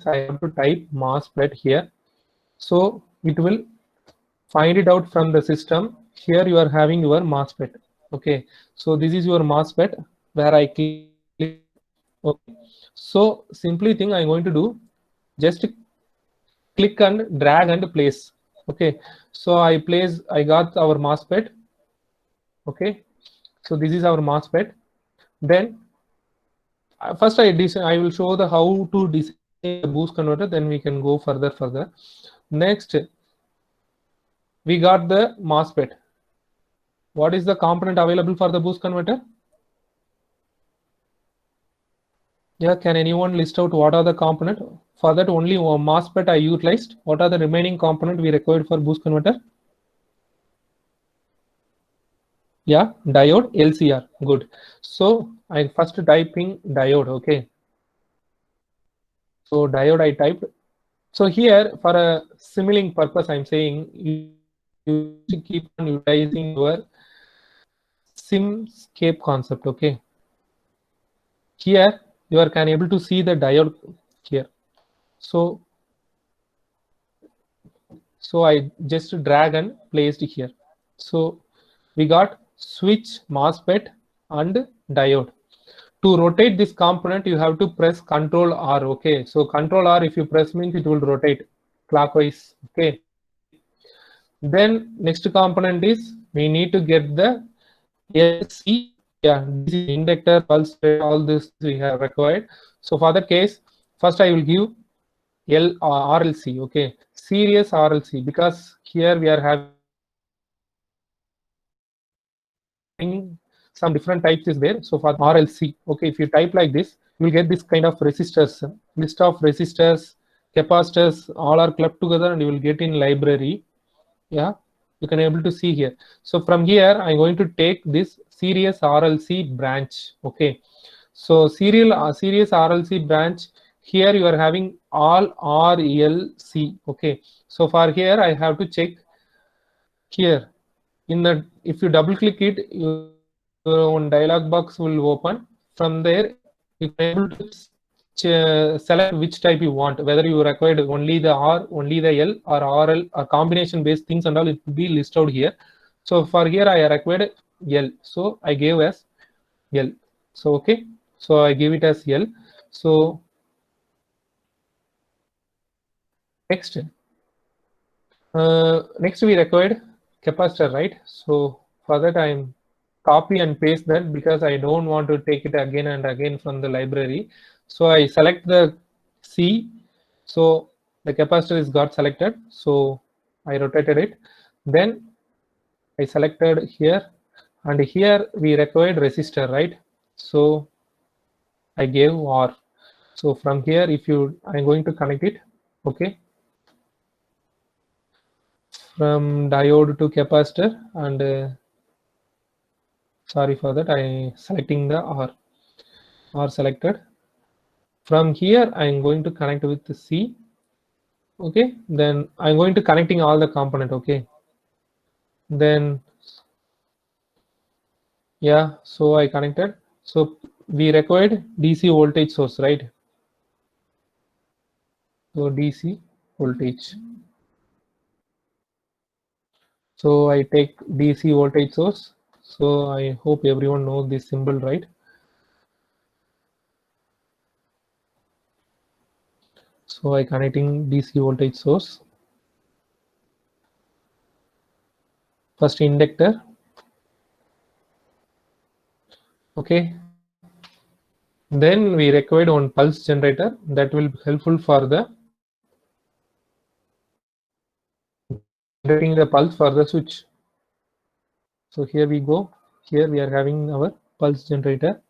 I have to type MOSFET here. So it will find it out from the system. Here you are having your MOSFET. Okay, so this is your MOSFET where I click. Okay, so simply thing I'm going to do, just click and drag and place. Okay, so I got our MOSFET. Okay, so this is our MOSFET. Then first I will show the how to design the boost converter, then we can go further. Next, we got the MOSFET. What is the component available for the boost converter? Yeah, can anyone list out what are the component? For that only one MOSFET I utilized. What are the remaining component we required for boost converter? Yeah, diode, LCR, good. So I first typing diode, okay. So diode I typed. So here for a Simulink purpose, I'm saying you should keep on utilizing your Simscape concept, okay. Here you are can able to see the diode here. So I just drag and placed here. So we got switch, MOSFET and diode. To rotate this component, you have to press Control R. Okay, so Control R, if you press means it will rotate clockwise. Okay. Then next component is we need to get the LC. Yeah, this is inductor, pulse, all this we have required. So for that case, first I will give RLC. Okay, series RLC, because here we are having some different types is there. So for RLC, okay, if you type like this, you will get this kind of resistors, list of resistors, capacitors, all are clubbed together, and you will get in library. Yeah, you can able to see here. So from here, I'm going to take this series RLC branch. Okay, so series RLC branch. Here you are having all RLC. Okay, so for here I have to check here. In the, if you double click it, your own dialog box will open. From there, you can able to select which type you want, whether you required only the R, only the L, or RL, or combination based things and all. It will be listed out here. So for here I required L, so I gave as L. So okay, so I give it as L. So next we required capacitor, right? So for that I'm copy and paste that, because I don't want to take it again and again from the library. So I select the C. So the capacitor is got selected. So I rotated it. Then I selected here, and here we required resistor, right? So I gave R. So from here, if you, I'm going to connect it. Okay. From diode to capacitor, and sorry for that, I selecting the R selected. From here, I'm going to connect with the C. Okay, then I'm going to connecting all the component. Okay, then yeah, so I connected. So we required DC voltage source, right? So DC voltage. So I take DC voltage source. So I hope everyone knows this symbol, right? So I connecting DC voltage source. First inductor. Okay. Then we required one pulse generator that will be helpful for the generating the pulse for the switch. So here we go. Here we are having our pulse generator.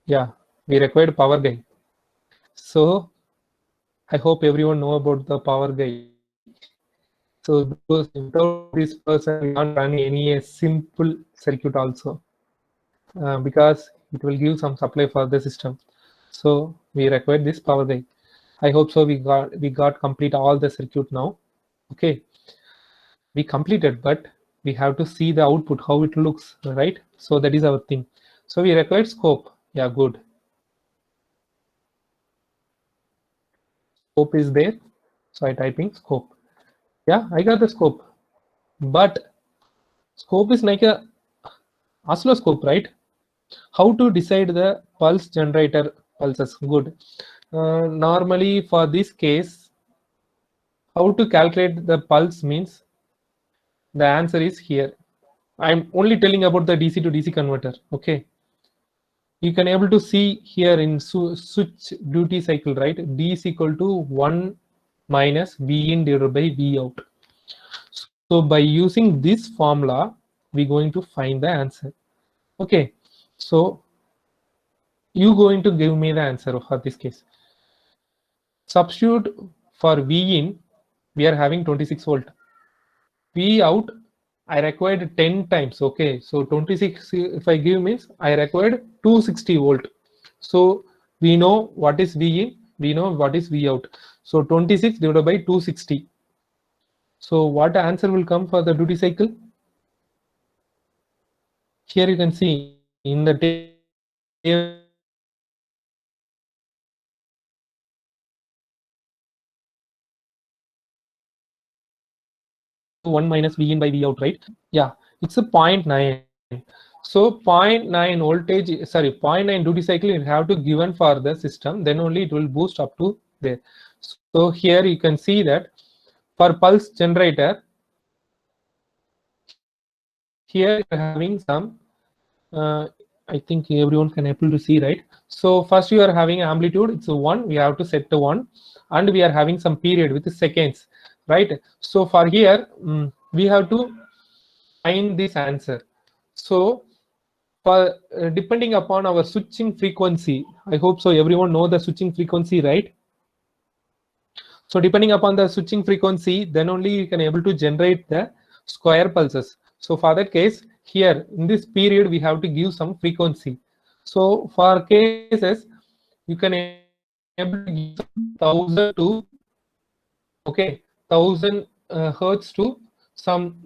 Yeah, we required power guide. So I hope everyone know about the power guide. So because without this person, we can't run any simple circuit also, because it will give some supply for the system. So we require this power guide. I hope so. We got complete all the circuit now. Okay, we completed, but we have to see the output, how it looks, right? So that is our thing. So we required scope. Yeah, good. Scope is there. So I typing scope. Yeah, I got the scope. But scope is like a oscilloscope, right? How to decide the pulse generator pulses? Good. Normally for this case, how to calculate the pulse means the answer is here. I'm only telling about the DC to DC converter. Okay. You can able to see here in switch duty cycle, right? D is equal to 1 minus V in divided by V out. So by using this formula, we're going to find the answer. Okay. So you going to give me the answer for this case. Substitute for V in, we are having 26 volt. V out, I required 10 times. Okay, so 26 if I give means I required 260 volt. So we know what is V in, we know what is V out. So 26 divided by 260. So what answer will come for the duty cycle? Here you can see in the table 1 minus V in by V out, right? Yeah, it's a 0.9. So 0.9 voltage, sorry, 0.9 duty cycle you have to given for the system, then only it will boost up to there. So here you can see that for pulse generator, here you're having some, I think everyone can able to see, right? So first you are having amplitude, it's a 1, we have to set to 1, and we are having some period with the seconds, right? So for here, we have to find this answer. So for depending upon our switching frequency, I hope so everyone know the switching frequency, right? So depending upon the switching frequency, then only you can able to generate the square pulses. So for that case, here in this period we have to give some frequency. So for cases, you can able to give 1000 to, okay, 1000 hertz to some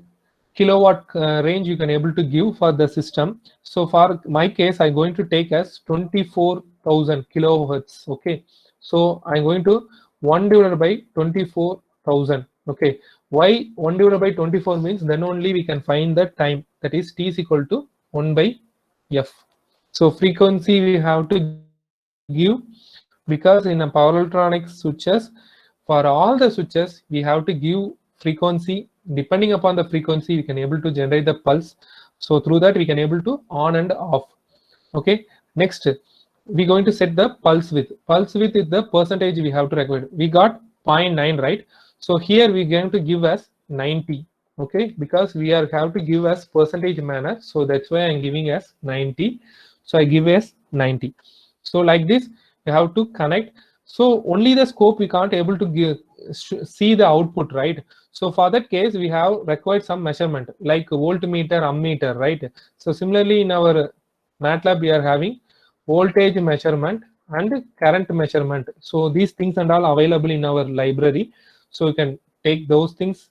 kilowatt range you can able to give for the system. So for my case, I'm going to take as 24,000 kilohertz. Okay, so I'm going to 1 divided by 24,000. Okay, why 1 divided by 24 means then only we can find the time, that is T is equal to 1 by F. So frequency we have to give, because in a power electronics switches, for all the switches we have to give frequency. Depending upon the frequency we can able to generate the pulse. So through that we can able to on and off. Okay, next we're going to set the pulse width. Pulse width is the percentage we have to record. We got 0.9, right? So here we're going to give as 90. Okay, because we are have to give as percentage manner, so that's why I'm giving as 90. So I give as 90. So like this you have to connect. So only the scope we can't able to give see the output, right? So for that case we have required some measurement like voltmeter, ammeter, right? So similarly in our MATLAB we are having voltage measurement and current measurement. So these things and all available in our library, so you can take those things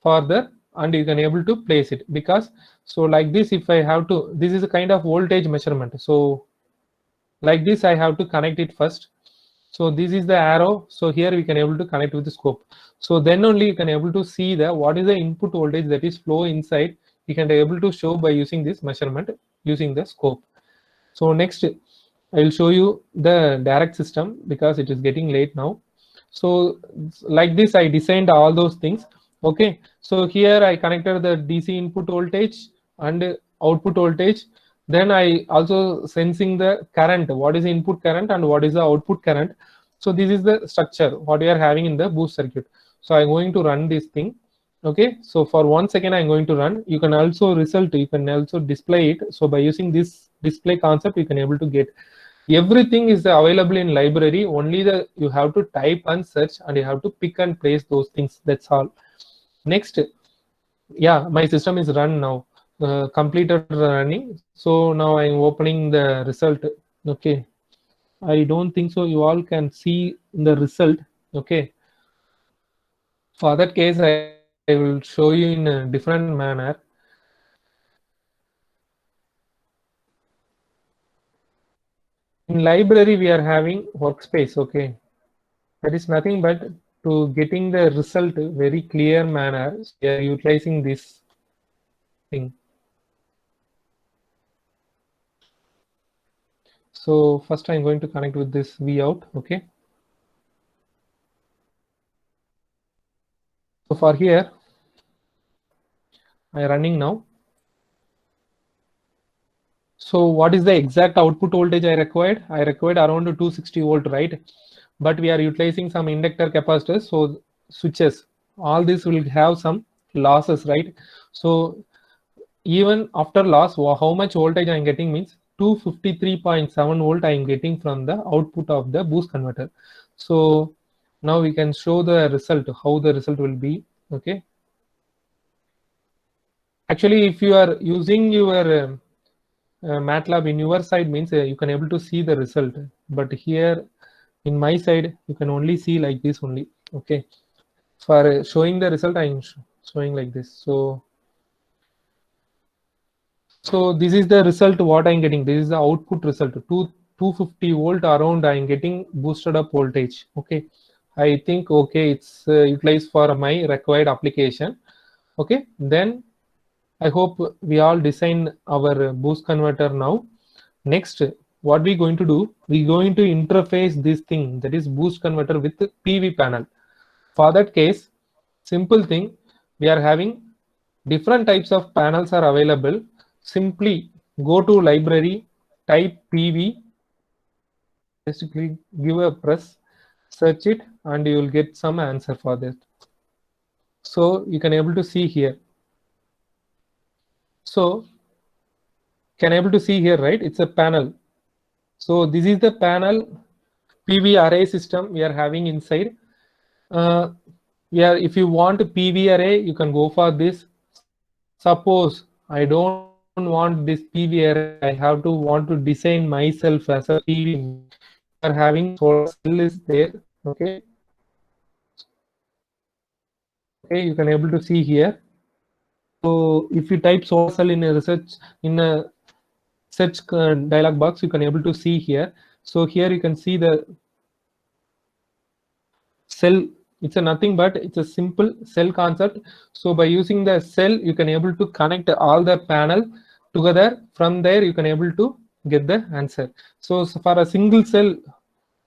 further and you can able to place it. Because so like this, if I have to, this is a kind of voltage measurement. So like this I have to connect it first. So this is the arrow. So here we can able to connect with the scope. So then only you can able to see the what is the input voltage that is flow inside. You can able to show by using this measurement using the scope. So next I will show you the direct system because it is getting late now. So like this I designed all those things. Okay, so here I connected the DC input voltage and output voltage. Then I also sensing the current, what is the input current and what is the output current. So this is the structure what we are having in the boost circuit. So I'm going to run this thing. Okay, so for 1 second I'm going to run. You can also you can also display it. So by using this display concept you can able to get everything is available in library. Only the you have to type and search and you have to pick and place those things. That's all. Next, yeah, my system is run now, completed running. So now I'm opening the result. Okay, I don't think so you all can see the result. Okay, for that case I will show you in a different manner. In library we are having workspace. Okay, that is nothing but to getting the result very clear manner. So we are utilizing this thing. So first I'm going to connect with this V out. Okay, so for here I am running now. So what is the exact output voltage I required? I required around 260 volt, right? But we are utilizing some inductor capacitors, so switches. All this will have some losses, right? So even after loss, how much voltage I am getting means 253.7 volt I am getting from the output of the boost converter. So now we can show the result, how the result will be. Okay. Actually, if you are using your MATLAB in your side means you can able to see the result, but here in my side you can only see like this only. Okay, for showing the result I am showing like this. So this is the result what I am getting. This is the output result. 250 volt around I am getting boosted up voltage. Okay, I think okay it's utilized for my required application. Okay, then I hope we all design our boost converter now. Next, what we going to do? We going to interface this thing, that is boost converter, with the PV panel. For that case, simple thing, we are having different types of panels are available. Simply go to library, type PV, basically give a press, search it, and you will get some answer for that. So you can able to see here. So can able to see here, right? It's a panel. So this is the panel PV array system we are having inside. If you want a PV array, you can go for this. Suppose I don't want this PV array, I have to want to design myself as a PV. We are having solar cell is there. Okay. Okay, you can able to see here. So if you type solar cell in a search dialog box, you can able to see here. So here you can see the cell. It's a nothing but it's a simple cell concept. So by using the cell, you can able to connect all the panel together. From there, you can able to get the answer. So for a single cell,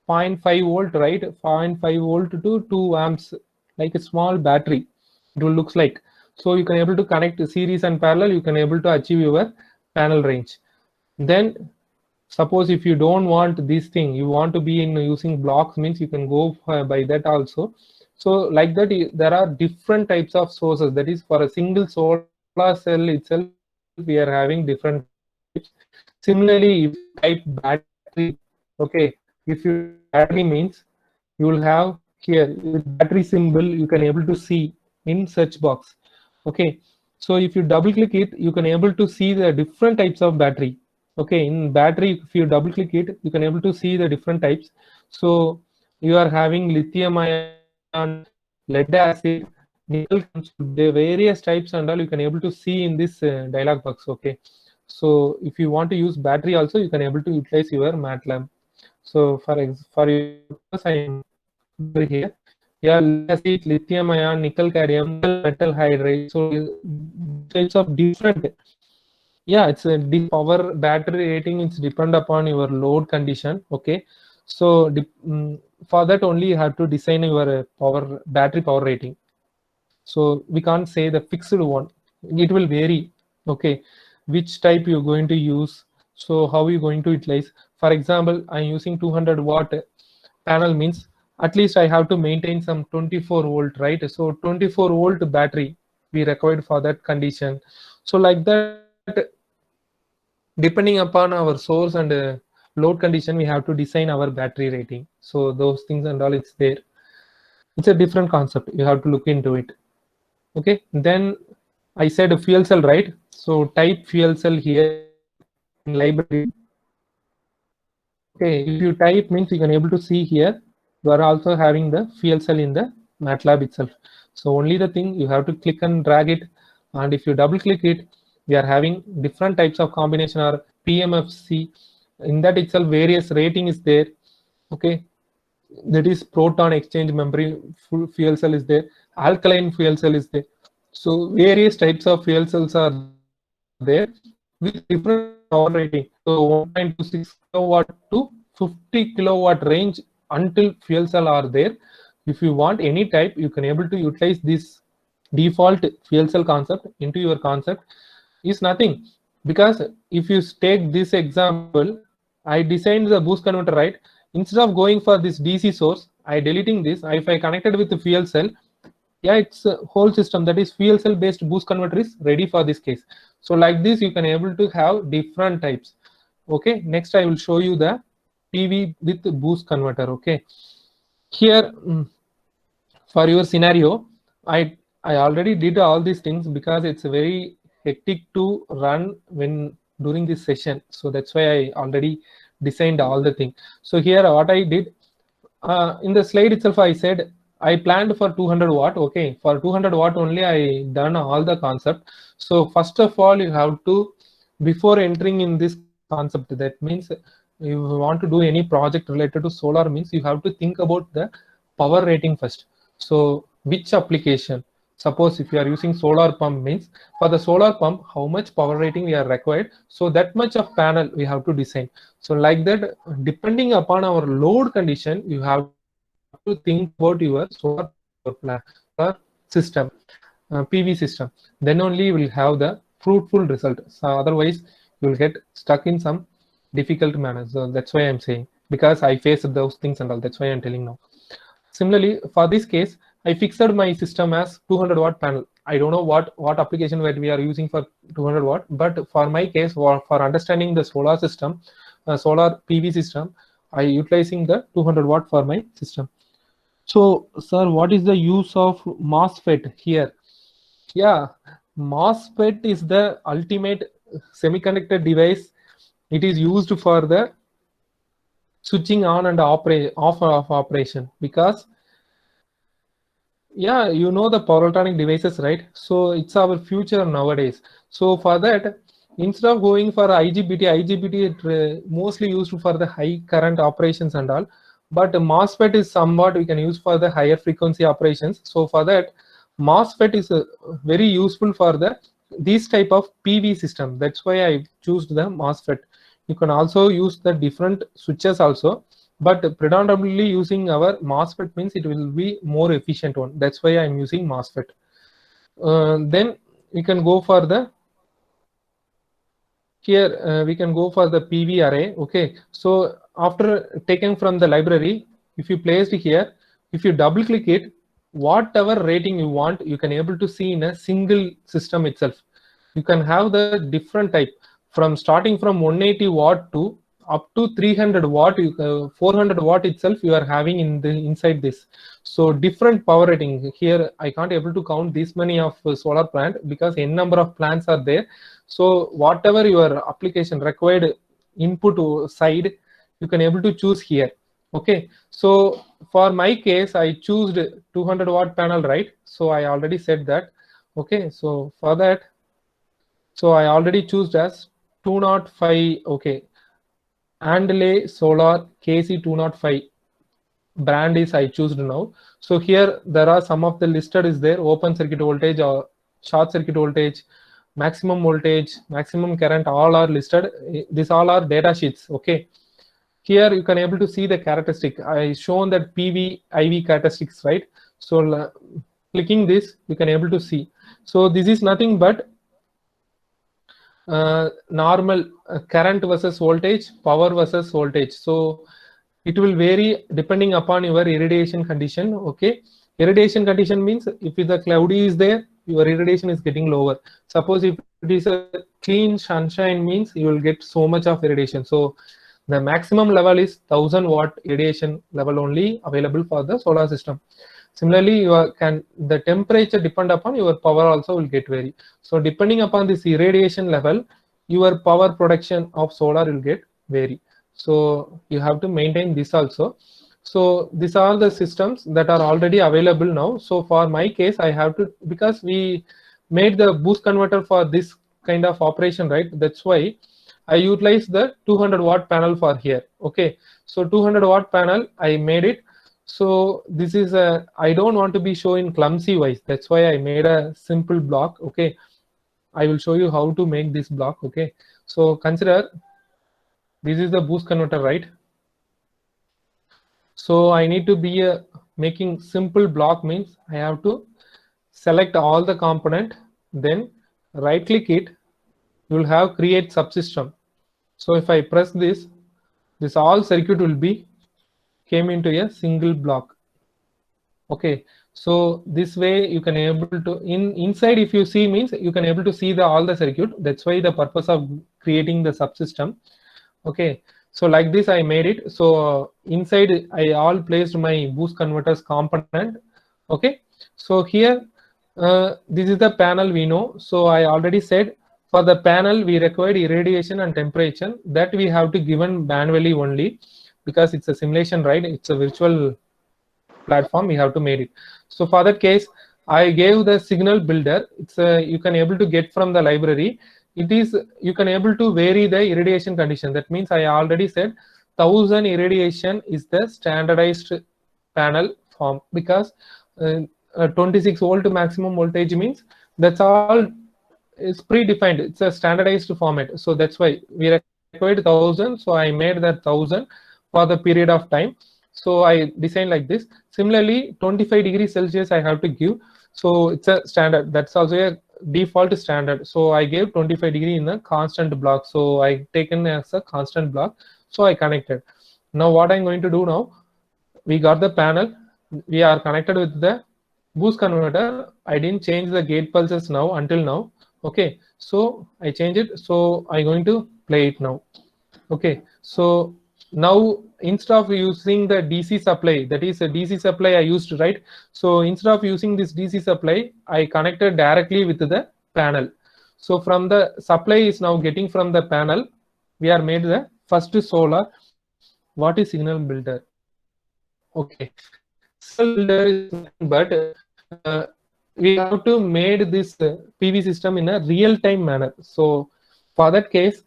0.5 volt, right? 0.5 volt to 2 amps, like a small battery. It will looks like. So you can able to connect series and parallel. You can able to achieve your panel range. Then suppose if you don't want this thing, you want to be in using blocks, means you can go by that also. So like that, there are different types of sources. That is, for a single solar cell itself, we are having different types. Similarly, if you type battery, okay, if you battery means you will have here with battery symbol, you can able to see in search box. Okay, so if you double click it, you can able to see the different types of battery. Okay, in battery, if you double click it, you can able to see the different types. So you are having lithium ion, lead acid, nickel, the various types and all you can able to see in this dialog box. Okay, So if you want to use battery also, you can able to utilize your MATLAB. So for your purpose, I am here. Yeah, lead acid, lithium ion, nickel cadmium, metal hydride. So types of different. Yeah, it's a power battery rating. It's depend upon your load condition. Okay, so for that only you have to design your battery power rating. So we can't say the fixed one. It will vary. Okay, which type you're going to use. So how you going to utilize? For example, I'm using 200-watt panel, means at least I have to maintain some 24-volt, right? So 24-volt battery we required for that condition. So like that, depending upon our source and load condition, we have to design our battery rating. So those things and all, it's there. It's a different concept. You have to look into it. Okay, then I said a fuel cell, right? So type fuel cell here in library. Okay, if you type, means you can able to see here, you are also having the fuel cell in the MATLAB itself. So only the thing, you have to click and drag it, and if you double click it, we are having different types of combination or PMFC. In that itself, various rating is there. Okay, that is proton exchange membrane fuel cell is there, alkaline fuel cell is there. So various types of fuel cells are there with different power rating. So 1.26 kilowatt to 50 kilowatt range until fuel cell are there. If you want any type, you can able to utilize this default fuel cell concept into your concept. Is nothing, because if you take this example, I designed the boost converter, right? Instead of going for this DC source, I deleting this. If I connected with the fuel cell, yeah, it's a whole system, that is fuel cell based boost converter is ready for this case. So like this, you can able to have different types. Okay, next I will show you the PV with boost converter. Okay, here for your scenario, I already did all these things because it's very hectic to run when during this session. So that's why I already designed all the thing. So here what I did, in the slide itself, I said I planned for 200 watt. Okay, for 200 watt only I done all the concept. So first of all, you have to, before entering in this concept, that means you want to do any project related to solar, means you have to think about the power rating first. So which application? Suppose if you are using solar pump, means for the solar pump, how much power rating we are required. So that much of panel we have to design. So like that, depending upon our load condition, you have to think about your solar system, PV system. Then only you will have the fruitful result. So otherwise, you will get stuck in some difficult manner. So that's why I'm saying, because I faced those things and all. That's why I'm telling now. Similarly, for this case, I fixed my system as 200 watt panel. I don't know what application that we are using for 200 watt, but for my case, for understanding the solar system, solar PV system, I utilizing the 200 watt for my system. So, sir, what is the use of MOSFET here? Yeah, MOSFET is the ultimate semiconductor device. It is used for the switching on and off of operation, because yeah, you know the power electronic devices, right? So it's our future nowadays. So for that, instead of going for IGBT is mostly used for the high current operations and all, but MOSFET is somewhat we can use for the higher frequency operations. So for that, MOSFET is very useful for the this type of PV system. That's why I choose the MOSFET. You can also use the different switches also, but predominantly using our MOSFET means it will be more efficient one. That's why I'm using MOSFET. Then we can go for the here we can go for the PV array. Okay, so after taken from the library, if you placed here, if you double click it, whatever rating you want, you can able to see in a single system itself. You can have the different type from starting from 180 watt to up to 300 watt, 400 watt itself you are having in the inside this. So different power rating here. I can't able to count this many of solar plant because n number of plants are there. So whatever your application required input side, you can able to choose here. Okay, so for my case, I choose 200 watt panel, right? So I already said that. Okay, so for that, so I already choose as 205, okay, Andale Solar KC205 brand is I choose now. So here there are some of the listed is there: open circuit voltage or short circuit voltage, maximum voltage, maximum current, all are listed. These all are data sheets. Okay, here you can able to see the characteristic. I shown that PV IV characteristics, right? So clicking this, you can able to see. So this is nothing but normal current versus voltage, power versus voltage. So it will vary depending upon your irradiation condition. Okay, irradiation condition means if the cloudy is there, your irradiation is getting lower. Suppose if it is a clean sunshine, means you will get so much of irradiation. So the maximum level is 1000 watt irradiation level only available for the solar system. Similarly, the temperature depend upon your power also will get vary. So depending upon this irradiation level, your power production of solar will get vary. So you have to maintain this also. So these are the systems that are already available now. So for my case, I have to, because we made the boost converter for this kind of operation, right? That's why I utilize the 200 watt panel for here. Okay, so 200 watt panel, I made it. So this is a, I don't want to be showing clumsy wise. That's why I made a simple block. Okay, I will show you how to make this block. Okay, so consider this is the boost converter, right? So I need to be making simple block means I have to select all the component, then right click it. You will have create subsystem. So if I press this all circuit will be came into a single block. Okay, so this way you can able to inside, if you see means you can able to see all the circuit. That's why the purpose of creating the subsystem. Okay, so like this I made it. So inside I all placed my boost converters component. Okay, so here this is the panel we know. So I already said for the panel we required irradiation and temperature, that we have to given manually only, because it's a simulation, right? It's a virtual platform, we have to make it. So for that case, I gave the signal builder. It's you can able to get from the library. It is, you can able to vary the irradiation condition. That means I already said 1000 irradiation is the standardized panel form, because 26 volt maximum voltage means that's all is predefined. It's a standardized format. So that's why we required 1000. So I made that 1000 for the period of time. So I designed like this. Similarly, 25 degrees Celsius I have to give. So it's a standard. That's also a default standard. So I gave 25 degree in a constant block. So I taken as a constant block. So I connected. Now what I'm going to do now, we got the panel. We are connected with the boost converter. I didn't change the gate pulses now until now. Okay, so I change it. So I'm going to play it now. Okay, so now instead of using the DC supply, that is a DC supply I used, right? So instead of using this DC supply, I connected directly with the panel. So from the supply is now getting from the panel, we are made the first solar. What is signal builder? Okay, signal builder is nothing but we have to made this PV system in a real-time manner. So for that case,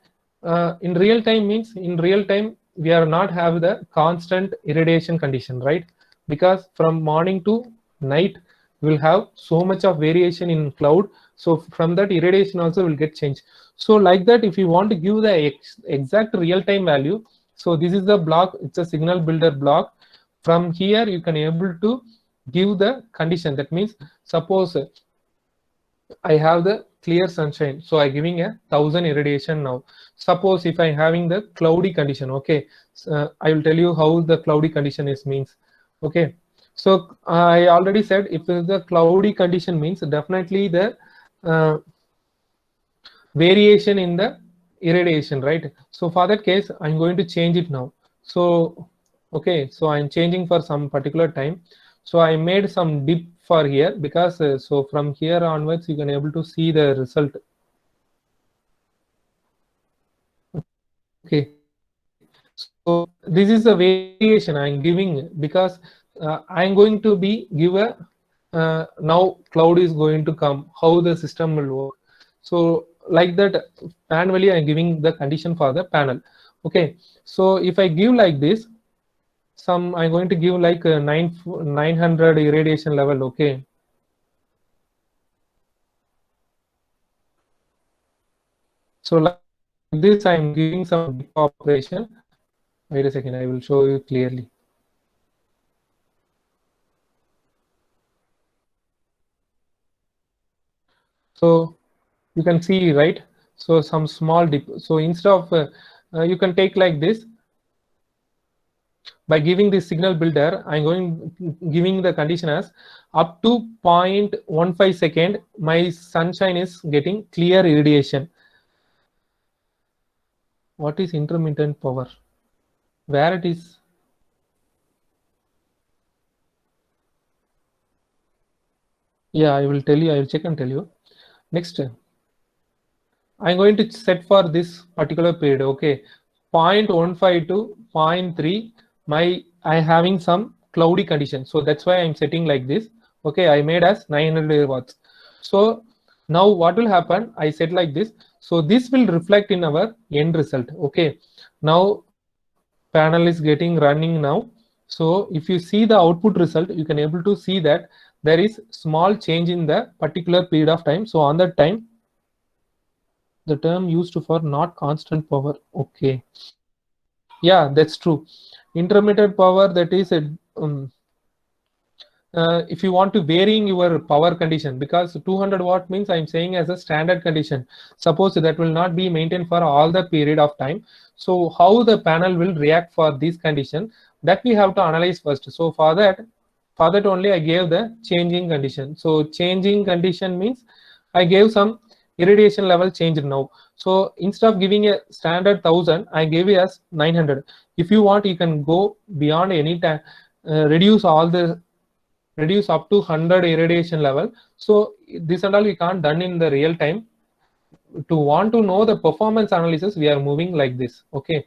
in real time means in real time we are not have the constant irradiation condition, right? Because from morning to night we will have so much of variation in cloud. So from that irradiation also will get changed. So like that, if you want to give the exact real-time value, so this is the block. It's a signal builder block. From here you can able to give the condition. That means suppose I have the clear sunshine, so I giving a 1000 irradiation now. Suppose if I having the cloudy condition, okay, I will tell you how the cloudy condition is means. Okay, so I already said if the cloudy condition means definitely the variation in the irradiation, right? So for that case, I'm going to change it now. So okay, so I'm changing for some particular time. So I made some dip for here, because so from here onwards you can able to see the result. Okay, so this is the variation I'm giving, because I'm going to be give a now cloud is going to come, how the system will work. So like that manually I'm giving the condition for the panel. Okay, so if I give like this, I'm going to give like a 900 irradiation level. Okay, so like this I'm giving some dip operation. Wait a second, I will show you clearly. So you can see, right? So some small dip. So instead of you can take like this. By giving this signal builder, I'm giving the condition as up to 0.15 second, my sunshine is getting clear irradiation. What is intermittent power? Where it is? Yeah, I will tell you. I will check and tell you. Next, I'm going to set for this particular period. Okay, 0.15 to 0.3. I having some cloudy condition, so that's why I'm setting like this. Okay, I made as 900 watts. So now what will happen? I set like this. So this will reflect in our end result. Okay, now panel is getting running now. So if you see the output result, you can able to see that there is small change in the particular period of time. So on that time, the term used for not constant power. Okay, yeah, that's true. Intermittent power, that is a if you want to varying your power condition, because 200 watt means I'm saying as a standard condition. Suppose that will not be maintained for all the period of time. So how the panel will react for this condition, that we have to analyze first. So for that only I gave the changing condition. So changing condition means I gave some irradiation level change now. So instead of giving a standard 1000, I gave it as 900. If you want, you can go beyond any time, reduce up to 100 irradiation level. So this and all we can't done in the real time. To want to know the performance analysis, we are moving like this. Okay,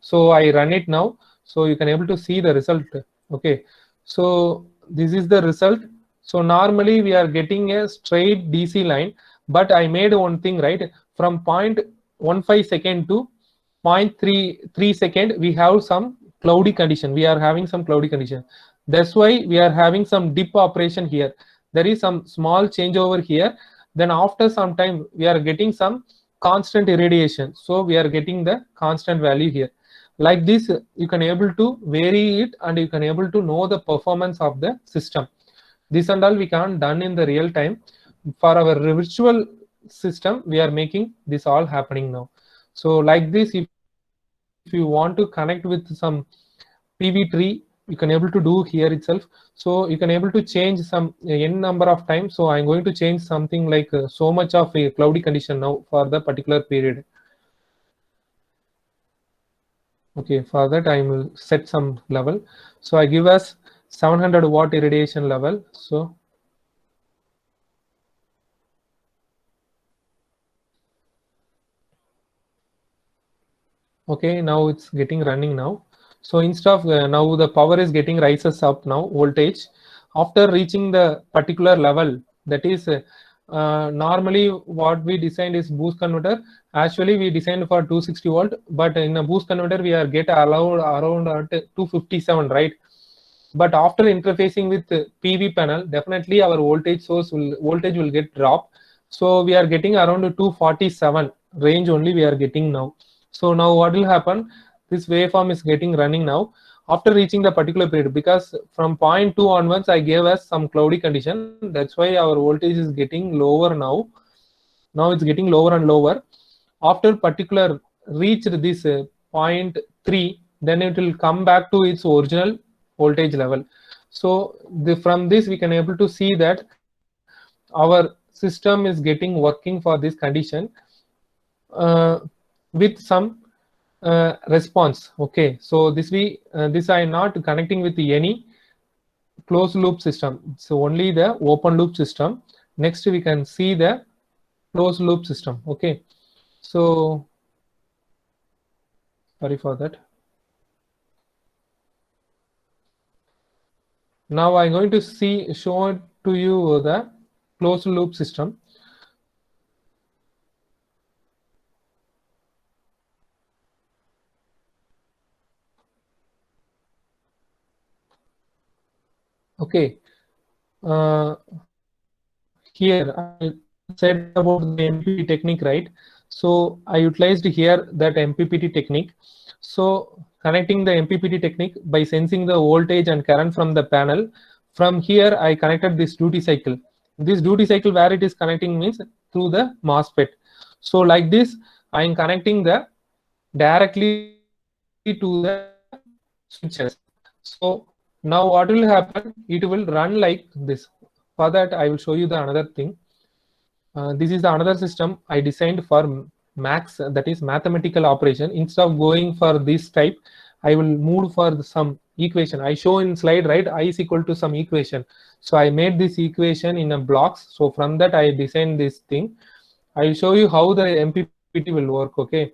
so I run it now, so you can able to see the result. Okay, so this is the result. So normally we are getting a straight DC line, but I made one thing, right? From 0.15 second to 0.33 second, we have some cloudy condition. We are having some cloudy condition. That's why we are having some dip operation here. There is some small change over here. Then after some time, we are getting some constant irradiation. So we are getting the constant value here. Like this, you can able to vary it and you can able to know the performance of the system. This and all we can't done in the real time. For our virtual system, we are making this all happening now. So like this, if you want to connect with some PV tree, you can able to do here itself. So you can able to change some n number of times. So I'm going to change something like so much of a cloudy condition now for the particular period. Okay, for that I will set some level. So I give us 700 watt irradiation level. So okay, now it's getting running now. So instead of now the power is getting rises up now, voltage. After reaching the particular level, that is normally what we designed is boost converter. Actually we designed for 260 volt, but in a boost converter we are get allowed around at 257, right? But after interfacing with PV panel, definitely our voltage will get dropped. So we are getting around 247 range only we are getting now. So now what will happen? This waveform is getting running now after reaching the particular period, because from 0.2 onwards I gave us some cloudy condition. That's why our voltage is getting lower now. Now it's getting lower and lower. After particular reached this 0.3, then it will come back to its original voltage level. So from this we can able to see that our system is getting working for this condition with some response. Okay, so this I am not connecting with any closed loop system. So only the open loop system. Next we can see the closed loop system. Okay, so sorry for that. Now I'm going to show to you the closed loop system. Okay. Here I said about the MPPT technique, right? So I utilized here that MPPT technique. So connecting the MPPT technique by sensing the voltage and current from the panel. From here I connected this duty cycle. This duty cycle where it is connecting means through the MOSFET. So like this I am connecting the directly to the switches. So now what will happen? It will run like this. For that I will show you the another thing. This is the another system I designed for max, that is mathematical operation. Instead of going for this type, I will move for some equation. I show in slide, right? I is equal to some equation. So I made this equation in a blocks. So from that I designed this thing. I will show you how the MPPT will work. Okay.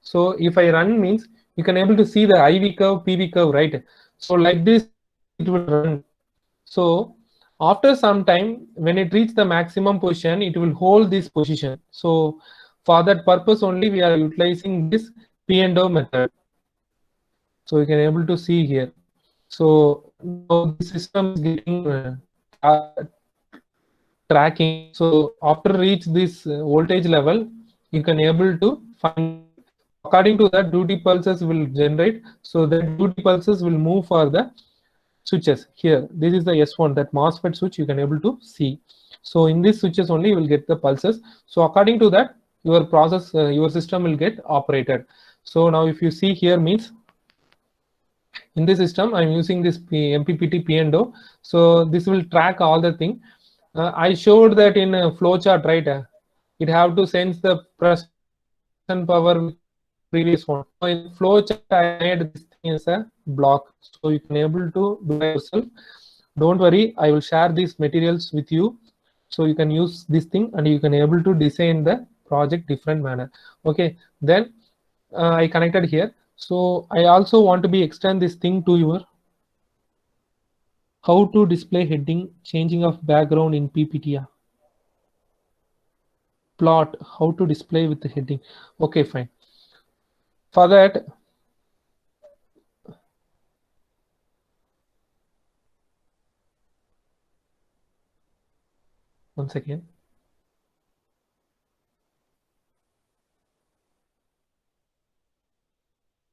So if I run means you can able to see the IV curve, PV curve, right? So like this it will run. So after some time, when it reaches the maximum position, it will hold this position. So for that purpose only, we are utilizing this P&O method. So you can able to see here. So now the system is getting tracking. So after reach this voltage level, you can able to find. According to that, duty pulses will generate. So the duty pulses will move for the switches. Here this is the S1, that MOSFET switch you can able to see. So in these switches only you will get the pulses. So according to that your process your system will get operated. So now if you see here means in this system I'm using this MPPT P&O. So this will track all the thing. I showed that in a flowchart, right? It have to sense the pressure and power with previous one. So in flowchart I made this thing as a block, so you can able to do it yourself. Don't worry, I will share these materials with you, so you can use this thing and you can able to design the project different manner. Okay, then I connected here. So I also want to be extend this thing to your how to display heading, changing of background in PPT. Plot, how to display with the heading. Okay, fine. For that, one second.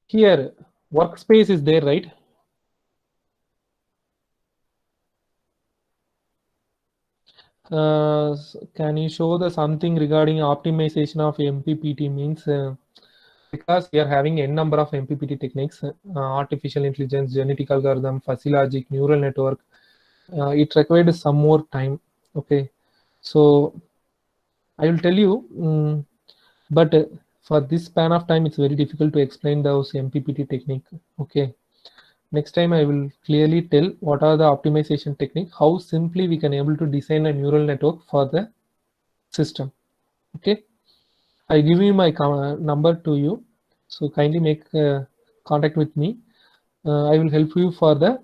Here, workspace is there, right? Can you show the something regarding optimization of MPPT means? Because we are having n number of MPPT techniques, artificial intelligence, genetic algorithm, fuzzy logic, neural network. It required some more time. Okay, so I will tell you, but for this span of time, it's very difficult to explain those MPPT technique. Okay, next time I will clearly tell what are the optimization technique, how simply we can able to design a neural network for the system. Okay, I give you my number to you, so kindly make contact with me. I will help you for the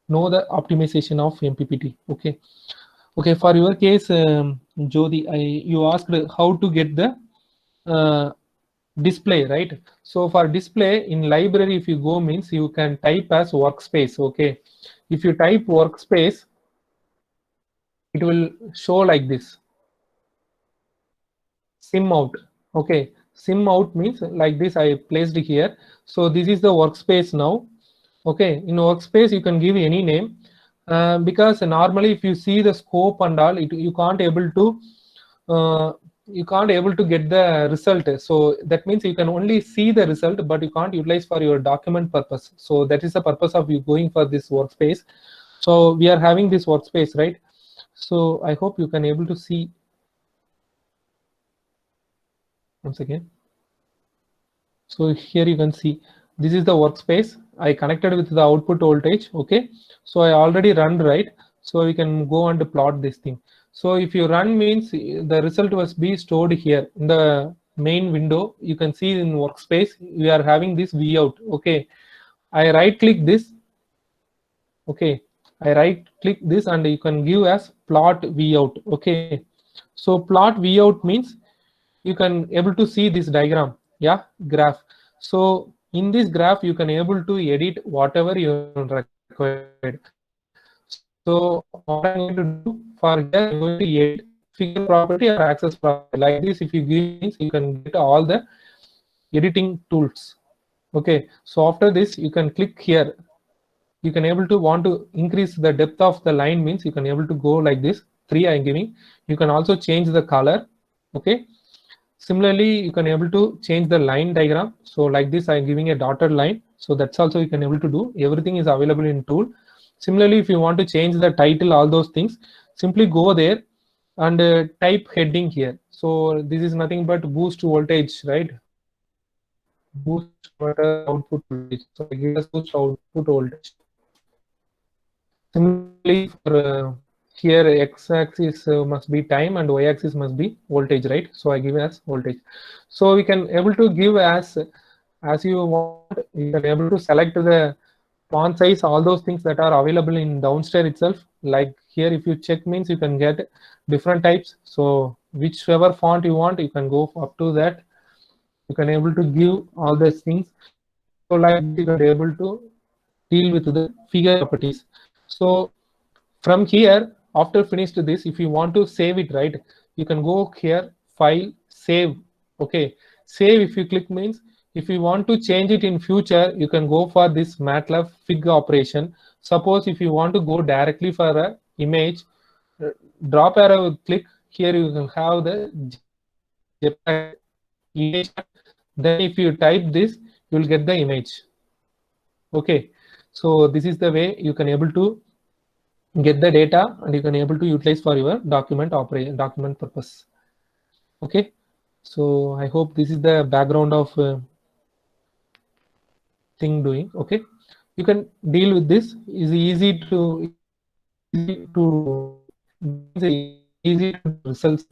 know the optimization of MPPT. Okay, okay. For your case, Jyoti, you asked how to get the display, right? So for display in library, if you go means you can type as workspace. Okay, if you type workspace, it will show like this. Sim out. Okay, sim out means like this. I placed here. So this is the workspace now. Okay, in workspace you can give any name, because normally if you see the scope and all, you can't able to get the result. So that means you can only see the result, but you can't utilize for your document purpose. So that is the purpose of you going for this workspace. So we are having this workspace, right? So I hope you can able to see. Once again, so here you can see this is the workspace. I connected with the output voltage. Okay, so I already run, right? So we can go and plot this thing. So if you run means the result was be stored here in the main window. You can see in workspace we are having this V out. Okay, I right click this. Okay, I right click this and you can give as plot V out. Okay, so plot V out means you can able to see this diagram, yeah, graph. So in this graph you can able to edit whatever you required. So what I'm going to do for here, I'm going to edit figure property or access property. Like this, if you give this, you can get all the editing tools. Okay, so after this, you can click here. You can able to want to increase the depth of the line, means you can able to go like this. 3 I'm giving. You can also change the color. Okay. Similarly, you can able to change the line diagram. So like this, I'm giving a dotted line. So that's also you can able to do. Everything is available in tool. Similarly, if you want to change the title, all those things, simply go there and type heading here. So this is nothing but boost voltage, right? Boost output voltage. So I give us boost output voltage. Similarly, for here x-axis must be time and y-axis must be voltage, right? So I give as voltage. So we can able to give as you want. You can able to select the font size, all those things that are available in downstairs itself. Like here, if you check, means you can get different types. So whichever font you want, you can go up to that. You can able to give all these things. So like you can able to deal with the figure properties. So from here, after finished this, if you want to save it, right, you can go here, file, save. Okay, save. If you click, means if you want to change it in future, you can go for this MATLAB fig operation. Suppose if you want to go directly for a image, drop arrow, click here, you can have the JPEG image. Then if you type this, you will get the image. Okay, so this is the way you can able to get the data and you can able to utilize for your document purpose. Okay, so I hope this is the background of thing doing. Okay, you can deal with this. Is easy to results.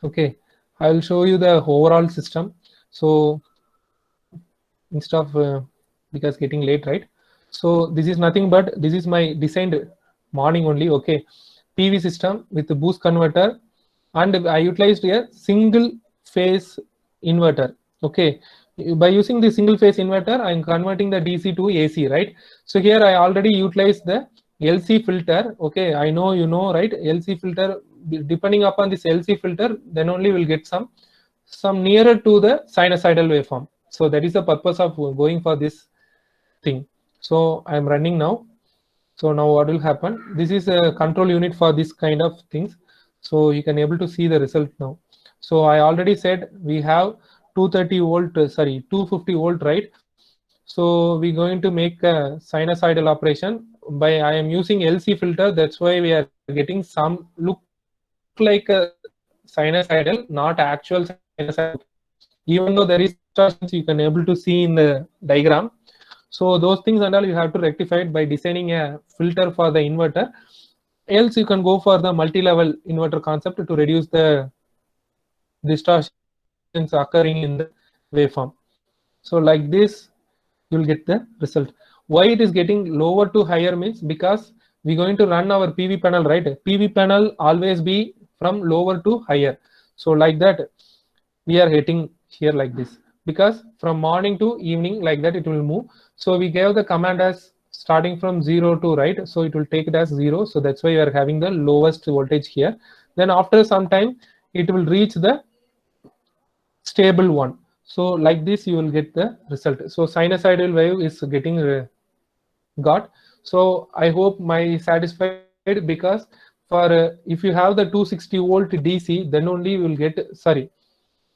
Okay, I will show you the overall system. So instead of because getting late, right? So this is nothing but this is my designed morning only. Okay, PV system with the boost converter, and I utilized a single phase inverter. Okay, by using the single phase inverter, I'm converting the DC to AC, right? So here I already utilized the LC filter. Okay, I know you know, right? LC filter, depending upon this LC filter, then only will get some nearer to the sinusoidal waveform. So that is the purpose of going for this thing. So I'm running now. So now what will happen? This is a control unit for this kind of things. So you can able to see the result now. So I already said we have 230 volt, 250 volt, right? So we're going to make a sinusoidal operation by I am using LC filter. That's why we are getting some look like a sinusoidal, not actual sinusoidal. Even though there is distortions, you can able to see in the diagram. So those things and all you have to rectify it by designing a filter for the inverter. Else you can go for the multi-level inverter concept to reduce the distortions occurring in the waveform. So like this, you'll get the result. Why it is getting lower to higher means because we're going to run our PV panel, right? PV panel always be from lower to higher. So like that, we are hitting here like this because from morning to evening like that it will move. So we gave the command as starting from 0 to right, so it will take it as 0. So that's why you are having the lowest voltage here. Then after some time it will reach the stable one. So like this you will get the result. So sinusoidal wave is getting got. So I hope my satisfied because for if you have the 260 volt DC, then only you will get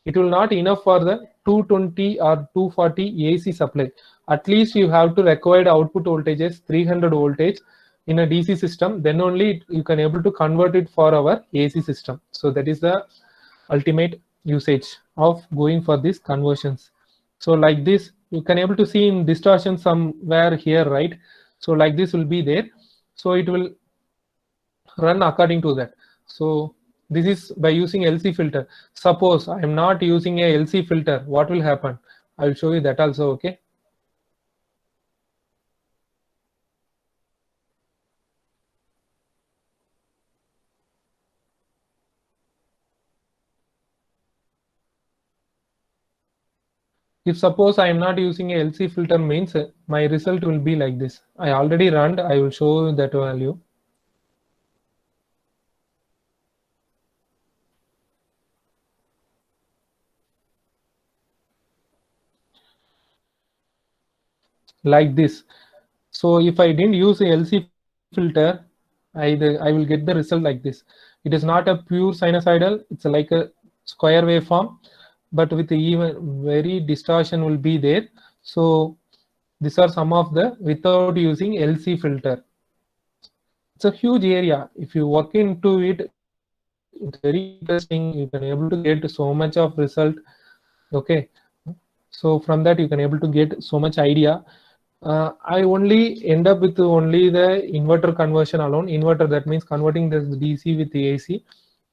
it will not enough for the 220 or 240 AC supply. At least you have to required output voltages 300 voltage in a DC system. Then only you can able to convert it for our AC system. So that is the ultimate usage of going for these conversions. So like this, you can able to see in distortion somewhere here, right? So like this will be there. So it will run according to that. So this is by using LC filter. Suppose I am not using a LC filter, what will happen? I will show you that also. Okay. If suppose I am not using a LC filter means my result will be like this. I already run. I will show you that value. like this. So if I didn't use a LC filter, I will get the result like this. It is not a pure sinusoidal, it's like a square waveform, but with even very distortion will be there. So these are some of the without using LC filter. It's a huge area. If you work into it, it's very interesting. You can able to get so much of result. Okay, so from that you can able to get so much idea. I only end up with only the inverter conversion alone. Inverter, that means converting the DC with the AC.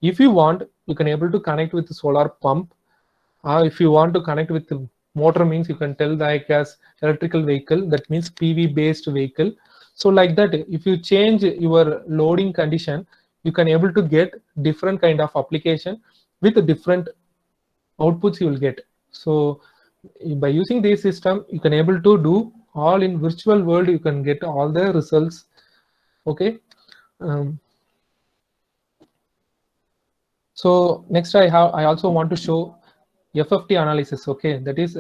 If you want, you can able to connect with the solar pump. If you want to connect with the motor, means you can tell like as electrical vehicle, that means PV based vehicle. So like that, if you change your loading condition, you can able to get different kind of application with different outputs you will get. So by using this system, you can able to do all in virtual world. You can get all the results. Okay. So next I also want to show FFT analysis. Okay, that is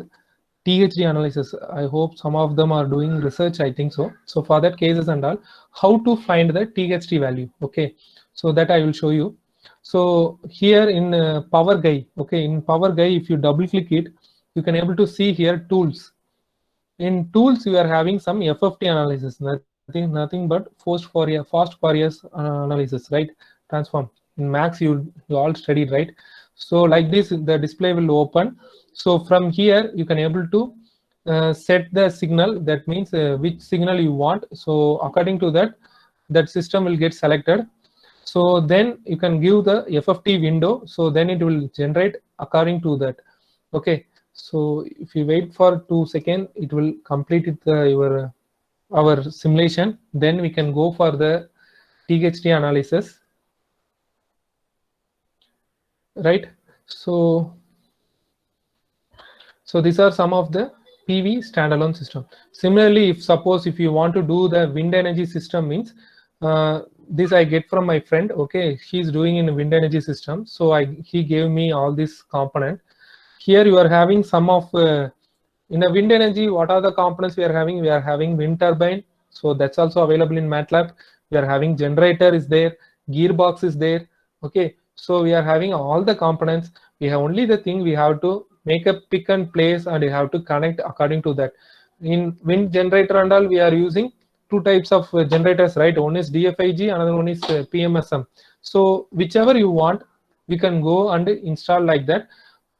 THD analysis. I hope some of them are doing research, I think so. So for that cases and all, how to find the THD value. Okay, so that I will show you. So here in Power Guy, okay, in Power Guy, if you double click it, you can able to see here tools. In tools, you are having some FFT analysis, nothing but fast Fourier analysis, right? Transform. In Max, you all studied, right? So like this, the display will open. So from here, you can able to set the signal. That means which signal you want. So according to that, that system will get selected. So then you can give the FFT window. So then it will generate according to that. Okay. So if you wait for 2 seconds, it will complete it, our simulation. Then we can go for the THD analysis. Right. So these are some of the PV standalone system. Similarly, if you want to do the wind energy system, means this I get from my friend. Okay, he's doing in a wind energy system. So he gave me all this component. Here you are having some of in a wind energy. What are the components we are having? We are having wind turbine. So that's also available in MATLAB. We are having generator is there, gearbox is there. Okay, so we are having all the components. We have only the thing we have to make a pick and place, and you have to connect according to that. In wind generator and all, we are using two types of generators, right? One is DFIG, another one is PMSM. So whichever you want, we can go and install like that.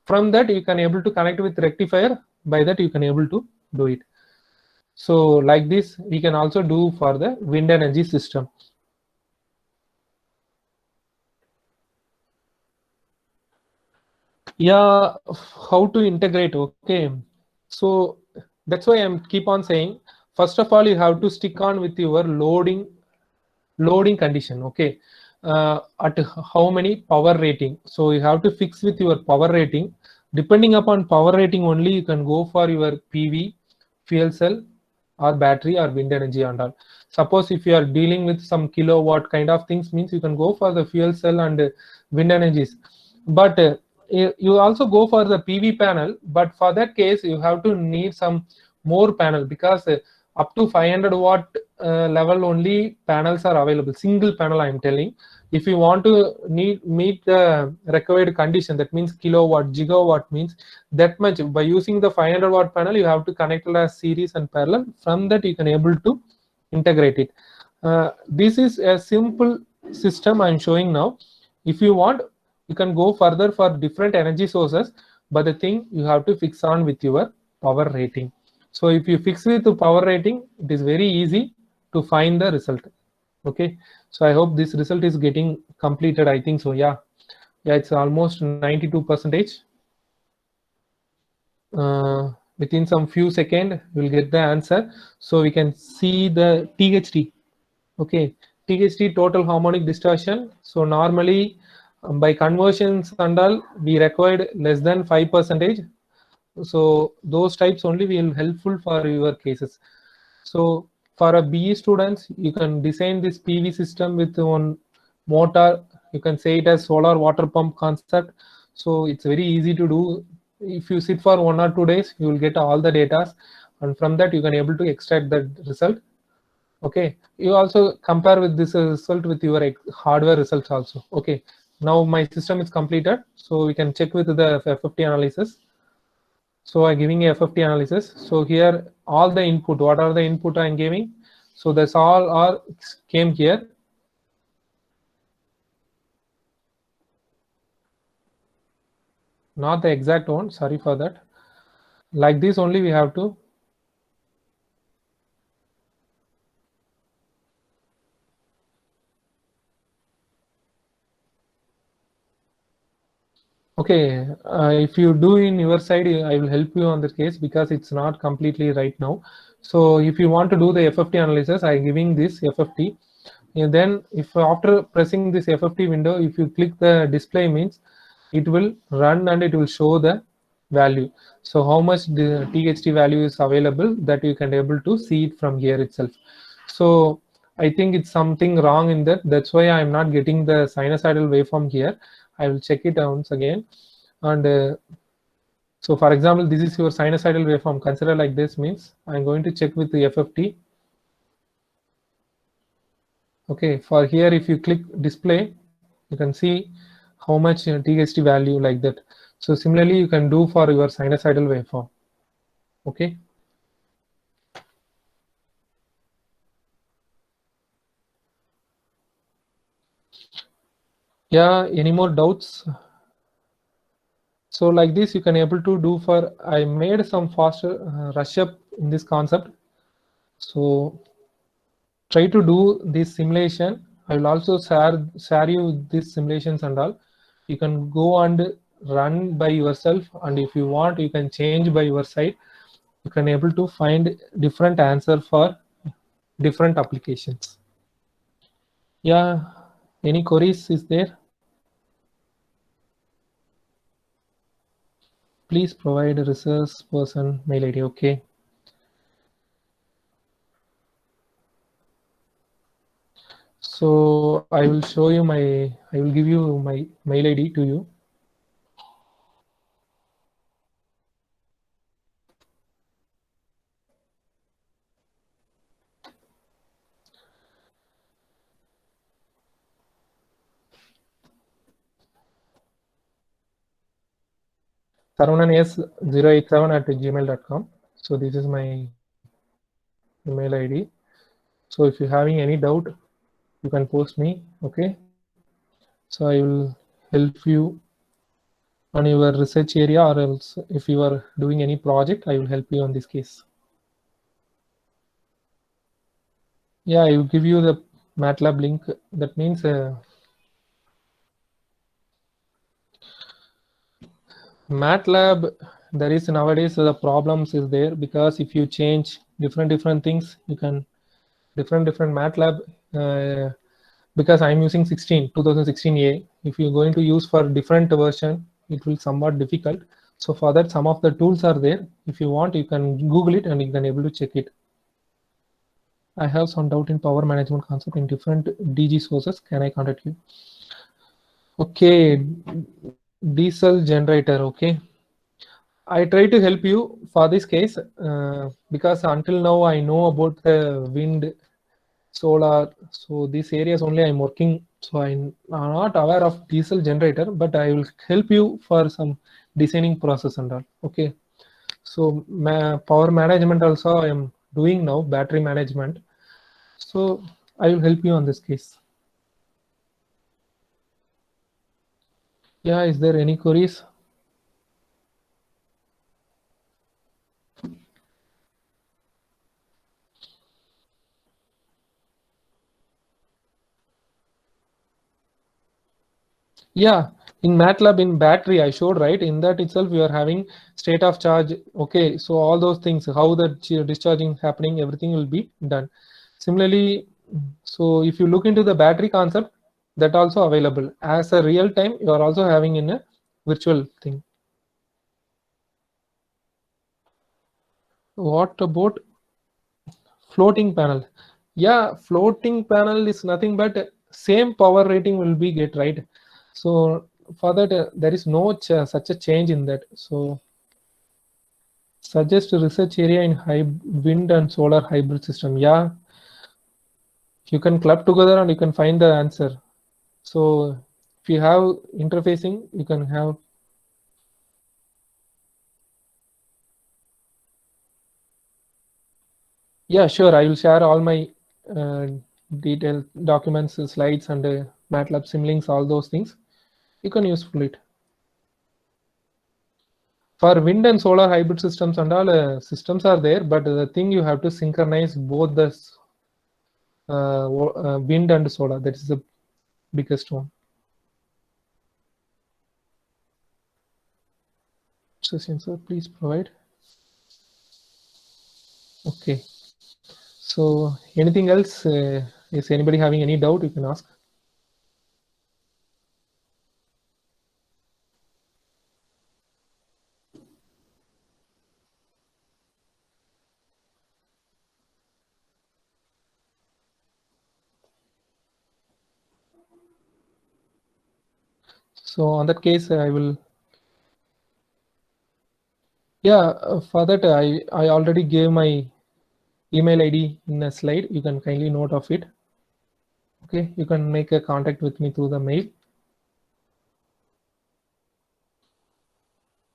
From that, you can able to connect with rectifier. By that, you can able to do it. So like this, we can also do for the wind energy system. Yeah, how to integrate? Okay, so that's why I'm keep on saying, first of all, you have to stick on with your loading condition. Okay, at how many power rating. So you have to fix with your power rating. Depending upon power rating only, you can go for your PV, fuel cell, or battery, or wind energy and all. Suppose if you are dealing with some kilowatt kind of things, means you can go for the fuel cell and wind energies. But you also go for the PV panel, but for that case you have to need some more panel, because up to 500 watt level only panels are available. Single panel, I am telling. If you want to meet the required condition, that means kilowatt, gigawatt, means that much. By using the 500 watt panel, you have to connect as series and parallel. From that, you can able to integrate it. This is a simple system I am showing now. If you want, you can go further for different energy sources, but the thing you have to fix on with your power rating. So if you fix with the power rating, it is very easy to find the result. Okay, so I hope this result is getting completed. I think so. Yeah, it's almost 92%. Within some few seconds, we'll get the answer. So we can see the THD. Okay, THD, total harmonic distortion. So normally, by conversions and all, we required less than 5%. So those types only will helpful for your cases. So for a BE students, you can design this PV system with one motor. You can say it as solar water pump concept. So it's very easy to do. If you sit for 1 or 2 days, you will get all the data. and from that you can able to extract that result. Okay, you also compare with this result with your hardware results also. Okay, now my system is completed, so we can check with the FFT analysis. So I'm giving a FFT analysis. So here all the input, what are the input I'm giving? So that's all are came here. Not the exact one, sorry for that. Like this only we have to. Okay, if you do in your side, I will help you on this case because it's not completely right now. So if you want to do the FFT analysis, I'm giving this FFT. And then if after pressing this FFT window, if you click the display means, it will run and it will show the value. So how much the THT value is available, that you can able to see it from here itself. So I think it's something wrong in that. That's why I'm not getting the sinusoidal waveform here. I will check it once again. And so for example, this is your sinusoidal waveform. Consider like this means I'm going to check with the FFT. Okay, for here, if you click display, you can see how much THT value like that. So similarly, you can do for your sinusoidal waveform. Okay. Yeah, any more doubts? So like this, you can able to do for, I made some faster rush up in this concept. So try to do this simulation. I will also share you these simulations and all. You can go and run by yourself, and if you want, you can change by your side. You can able to find different answer for different applications. Yeah, any queries is there? Please provide a resource person mail ID. Okay. So I will show you I will give you my mail ID to you. sarvananas087@gmail.com. So this is my email ID. So if you're having any doubt, you can post me. Okay. So I will help you on your research area, or else if you are doing any project, I will help you on this case. Yeah, I will give you the MATLAB link. That means MATLAB, there is nowadays the problems is there because if you change different things, you can different MATLAB. Because I'm using 2016A. If you're going to use for different version, it will somewhat difficult. So for that, some of the tools are there. If you want, you can Google it and you can able to check it. I have some doubt in power management concept in different DG sources. Can I contact you? Okay, diesel generator. Okay, I try to help you for this case because until now I know about the wind, solar. So these areas only I'm working. So I'm not aware of diesel generator, but I will help you for some designing process and all. Okay. So power management also I am doing now, battery management. So I will help you on this case. Yeah, is there any queries? Yeah, in MATLAB in battery I showed, right? In that itself you are having state of charge. Okay, so all those things, how the discharging happening, everything will be done. Similarly, so if you look into the battery concept, that also available as a real time. You are also having in a virtual thing. What about floating panel? Yeah, floating panel is nothing but same power rating will be get, right? So for that there is no such a change in that. So Suggest a research area in wind and solar hybrid system. Yeah, you can club together and you can find the answer. So if you have interfacing, you can have. Yeah, sure. I will share all my detailed documents, slides, and MATLAB simlinks, all those things. You can useful it. For wind and solar hybrid systems and all, systems are there, but the thing you have to synchronize both the wind and solar. That is the biggest one. Sensor, please provide. Okay. So anything else? Is anybody having any doubt? You can ask. So on that case, I will. Yeah, for that I already gave my email ID in a slide. You can kindly note of it. Okay, you can make a contact with me through the mail.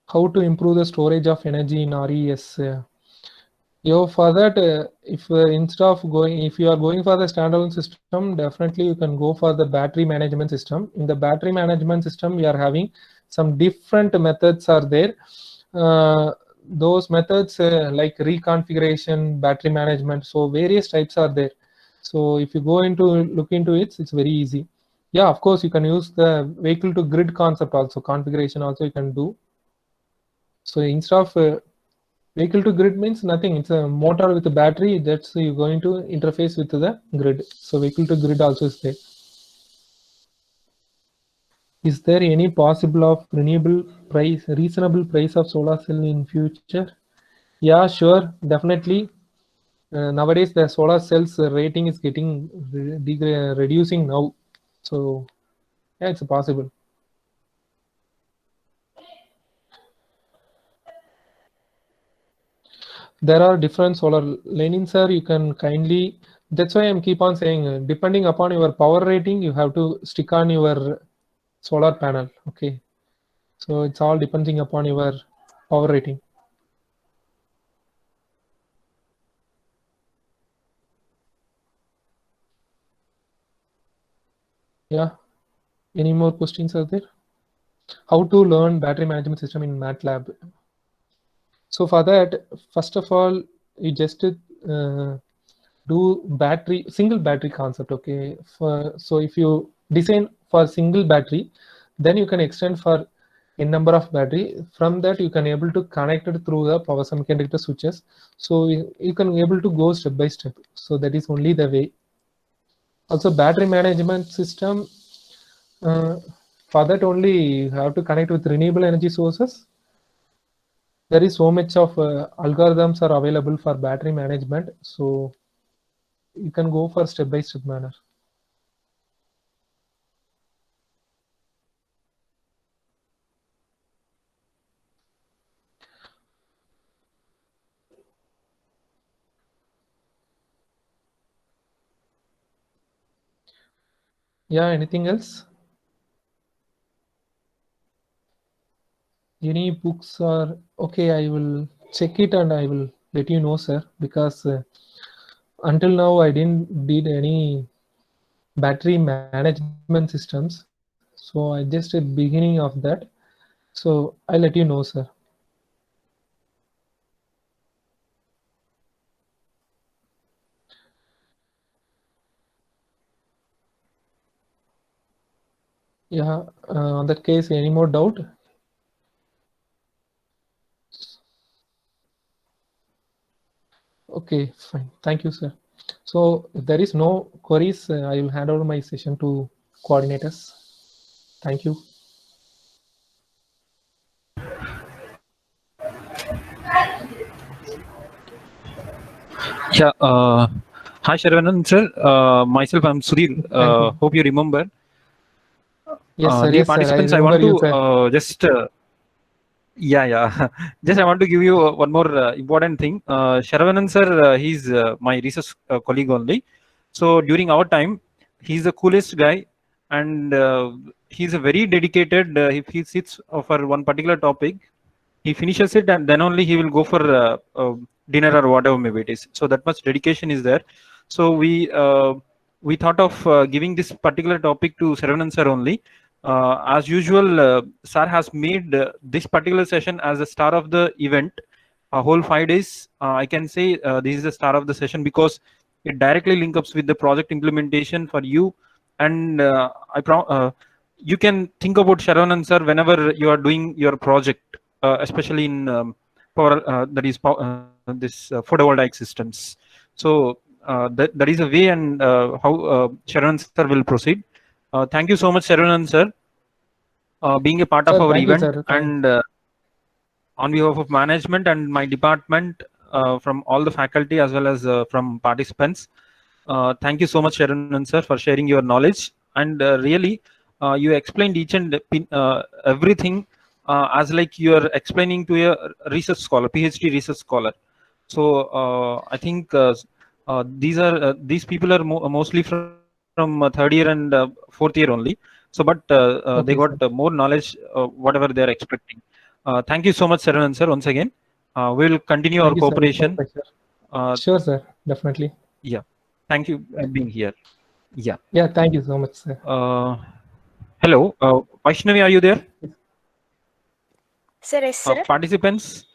How to improve the storage of energy in RES? For that, if instead of if you are going for the standalone system, definitely you can go for the battery management system. In the battery management system, we are having some different methods are there. Those methods like reconfiguration, battery management, so various types are there. So if you go into look into it, it's very easy. Yeah, of course you can use the vehicle to grid concept also, configuration also you can do. So instead of vehicle to grid means nothing, it's a motor with a battery that's you're going to interface with the grid. So vehicle to grid also is there. Is there any possible of reasonable price of solar cell in future? Yeah, sure, definitely. Nowadays the solar cells rating is getting reducing now. So yeah, it's possible. There are different solar Lenin sir, you can kindly, that's why I'm keep on saying, depending upon your power rating, you have to stick on your solar panel. Okay, so it's all depending upon your power rating. Yeah, any more questions are there? How to learn battery management system in MATLAB? So for that, first of all, you just do single battery concept. Okay, so if you design for single battery, then you can extend for a number of battery. From that you can able to connect it through the power semiconductor switches. So you can able to go step by step. So that is only the way. Also battery management system, for that only you have to connect with renewable energy sources. There is so much of algorithms are available for battery management, so you can go for step by step manner. Yeah, anything else? Any books are okay? I will check it and I will let you know, sir, because until now I didn't did any battery management systems, so I just a beginning of that, so I'll let you know, sir. Yeah, on that case, any more doubt? Okay, fine. Thank you, sir. So if there is no queries, I will hand over my session to coordinators. Thank you. Yeah. Hi, Sharavanan sir. Myself, I'm Sudhir. You. Hope you remember. Yes, sir. Dear Yes, sir. I participants, I remember want you, to sir. just Yeah. Just I want to give you one more important thing. Sharavanan sir, he's my research colleague only. So during our time, he's the coolest guy, and he's a very dedicated. If he sits for one particular topic, he finishes it, and then only he will go for dinner or whatever maybe it is. So that much dedication is there. So we thought of giving this particular topic to Saravanan sir only. As usual, sir has made this particular session as the star of the event. A whole 5 days, I can say this is the star of the session because it directly links up with the project implementation for you. And you can think about Sharavanan sir whenever you are doing your project, especially in power, that is this photovoltaic systems. So that is a way and how Sharon sir will proceed. Thank you so much, Sharon sir, being a part of Sir, our thank you, event, sir. and on behalf of management and my department, from all the faculty as well as from participants. Thank you so much, Sharon sir, for sharing your knowledge. And really, you explained each and everything as like you are explaining to a research scholar, PhD research scholar. So I think these people are mostly from third year and fourth year only. So, but they Okay, got sir. more knowledge, whatever they are expecting. Thank you so much, Sharon sir, once again. We will continue our Thank you, sir. It's my cooperation. pleasure. Sure, sir. Definitely. Yeah. Thank you being here. Yeah. Yeah, thank you so much, sir. Hello, Vaishnavi, are you there? Sir, yes, sir. Participants,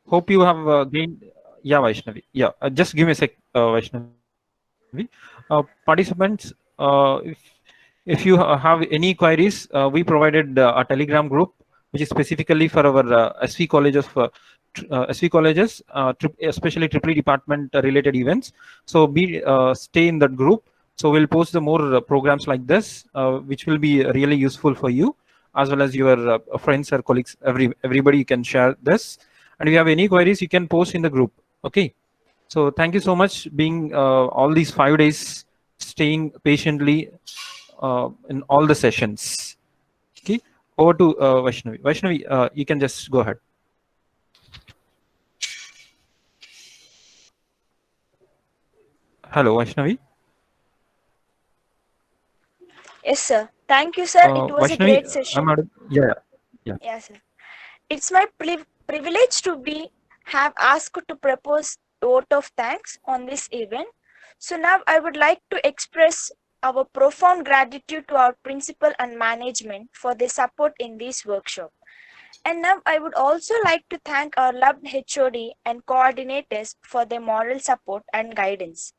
hope you have gained. Yeah, Vaishnavi. Yeah, just give me a sec, Vaishnavi. Participants, if you have any queries, we provided a Telegram group which is specifically for our SV colleges, SV colleges, especially triple department related events. So stay in that group. So we'll post the more programs like this, which will be really useful for you as well as your friends or colleagues. Everybody you can share this. And if you have any queries, you can post in the group. Okay. So thank you so much being all these 5 days, staying patiently in all the sessions. Okay. Over to Vaishnavi. Vaishnavi, you can just go ahead. Hello, Vaishnavi. Yes, sir. Thank you, sir. It was a Vaishnavi, great session. yeah. Yes, sir. It's my privilege to have asked to propose vote of thanks on this event. So now I would like to express our profound gratitude to our principal and management for their support in this workshop. And now I would also like to thank our loved HOD and coordinators for their moral support and guidance.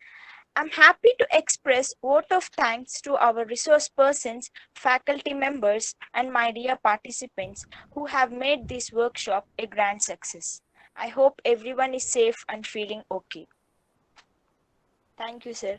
I'm happy to express vote of thanks to our resource persons, faculty members, and my dear participants who have made this workshop a grand success. I hope everyone is safe and feeling okay. Thank you, sir.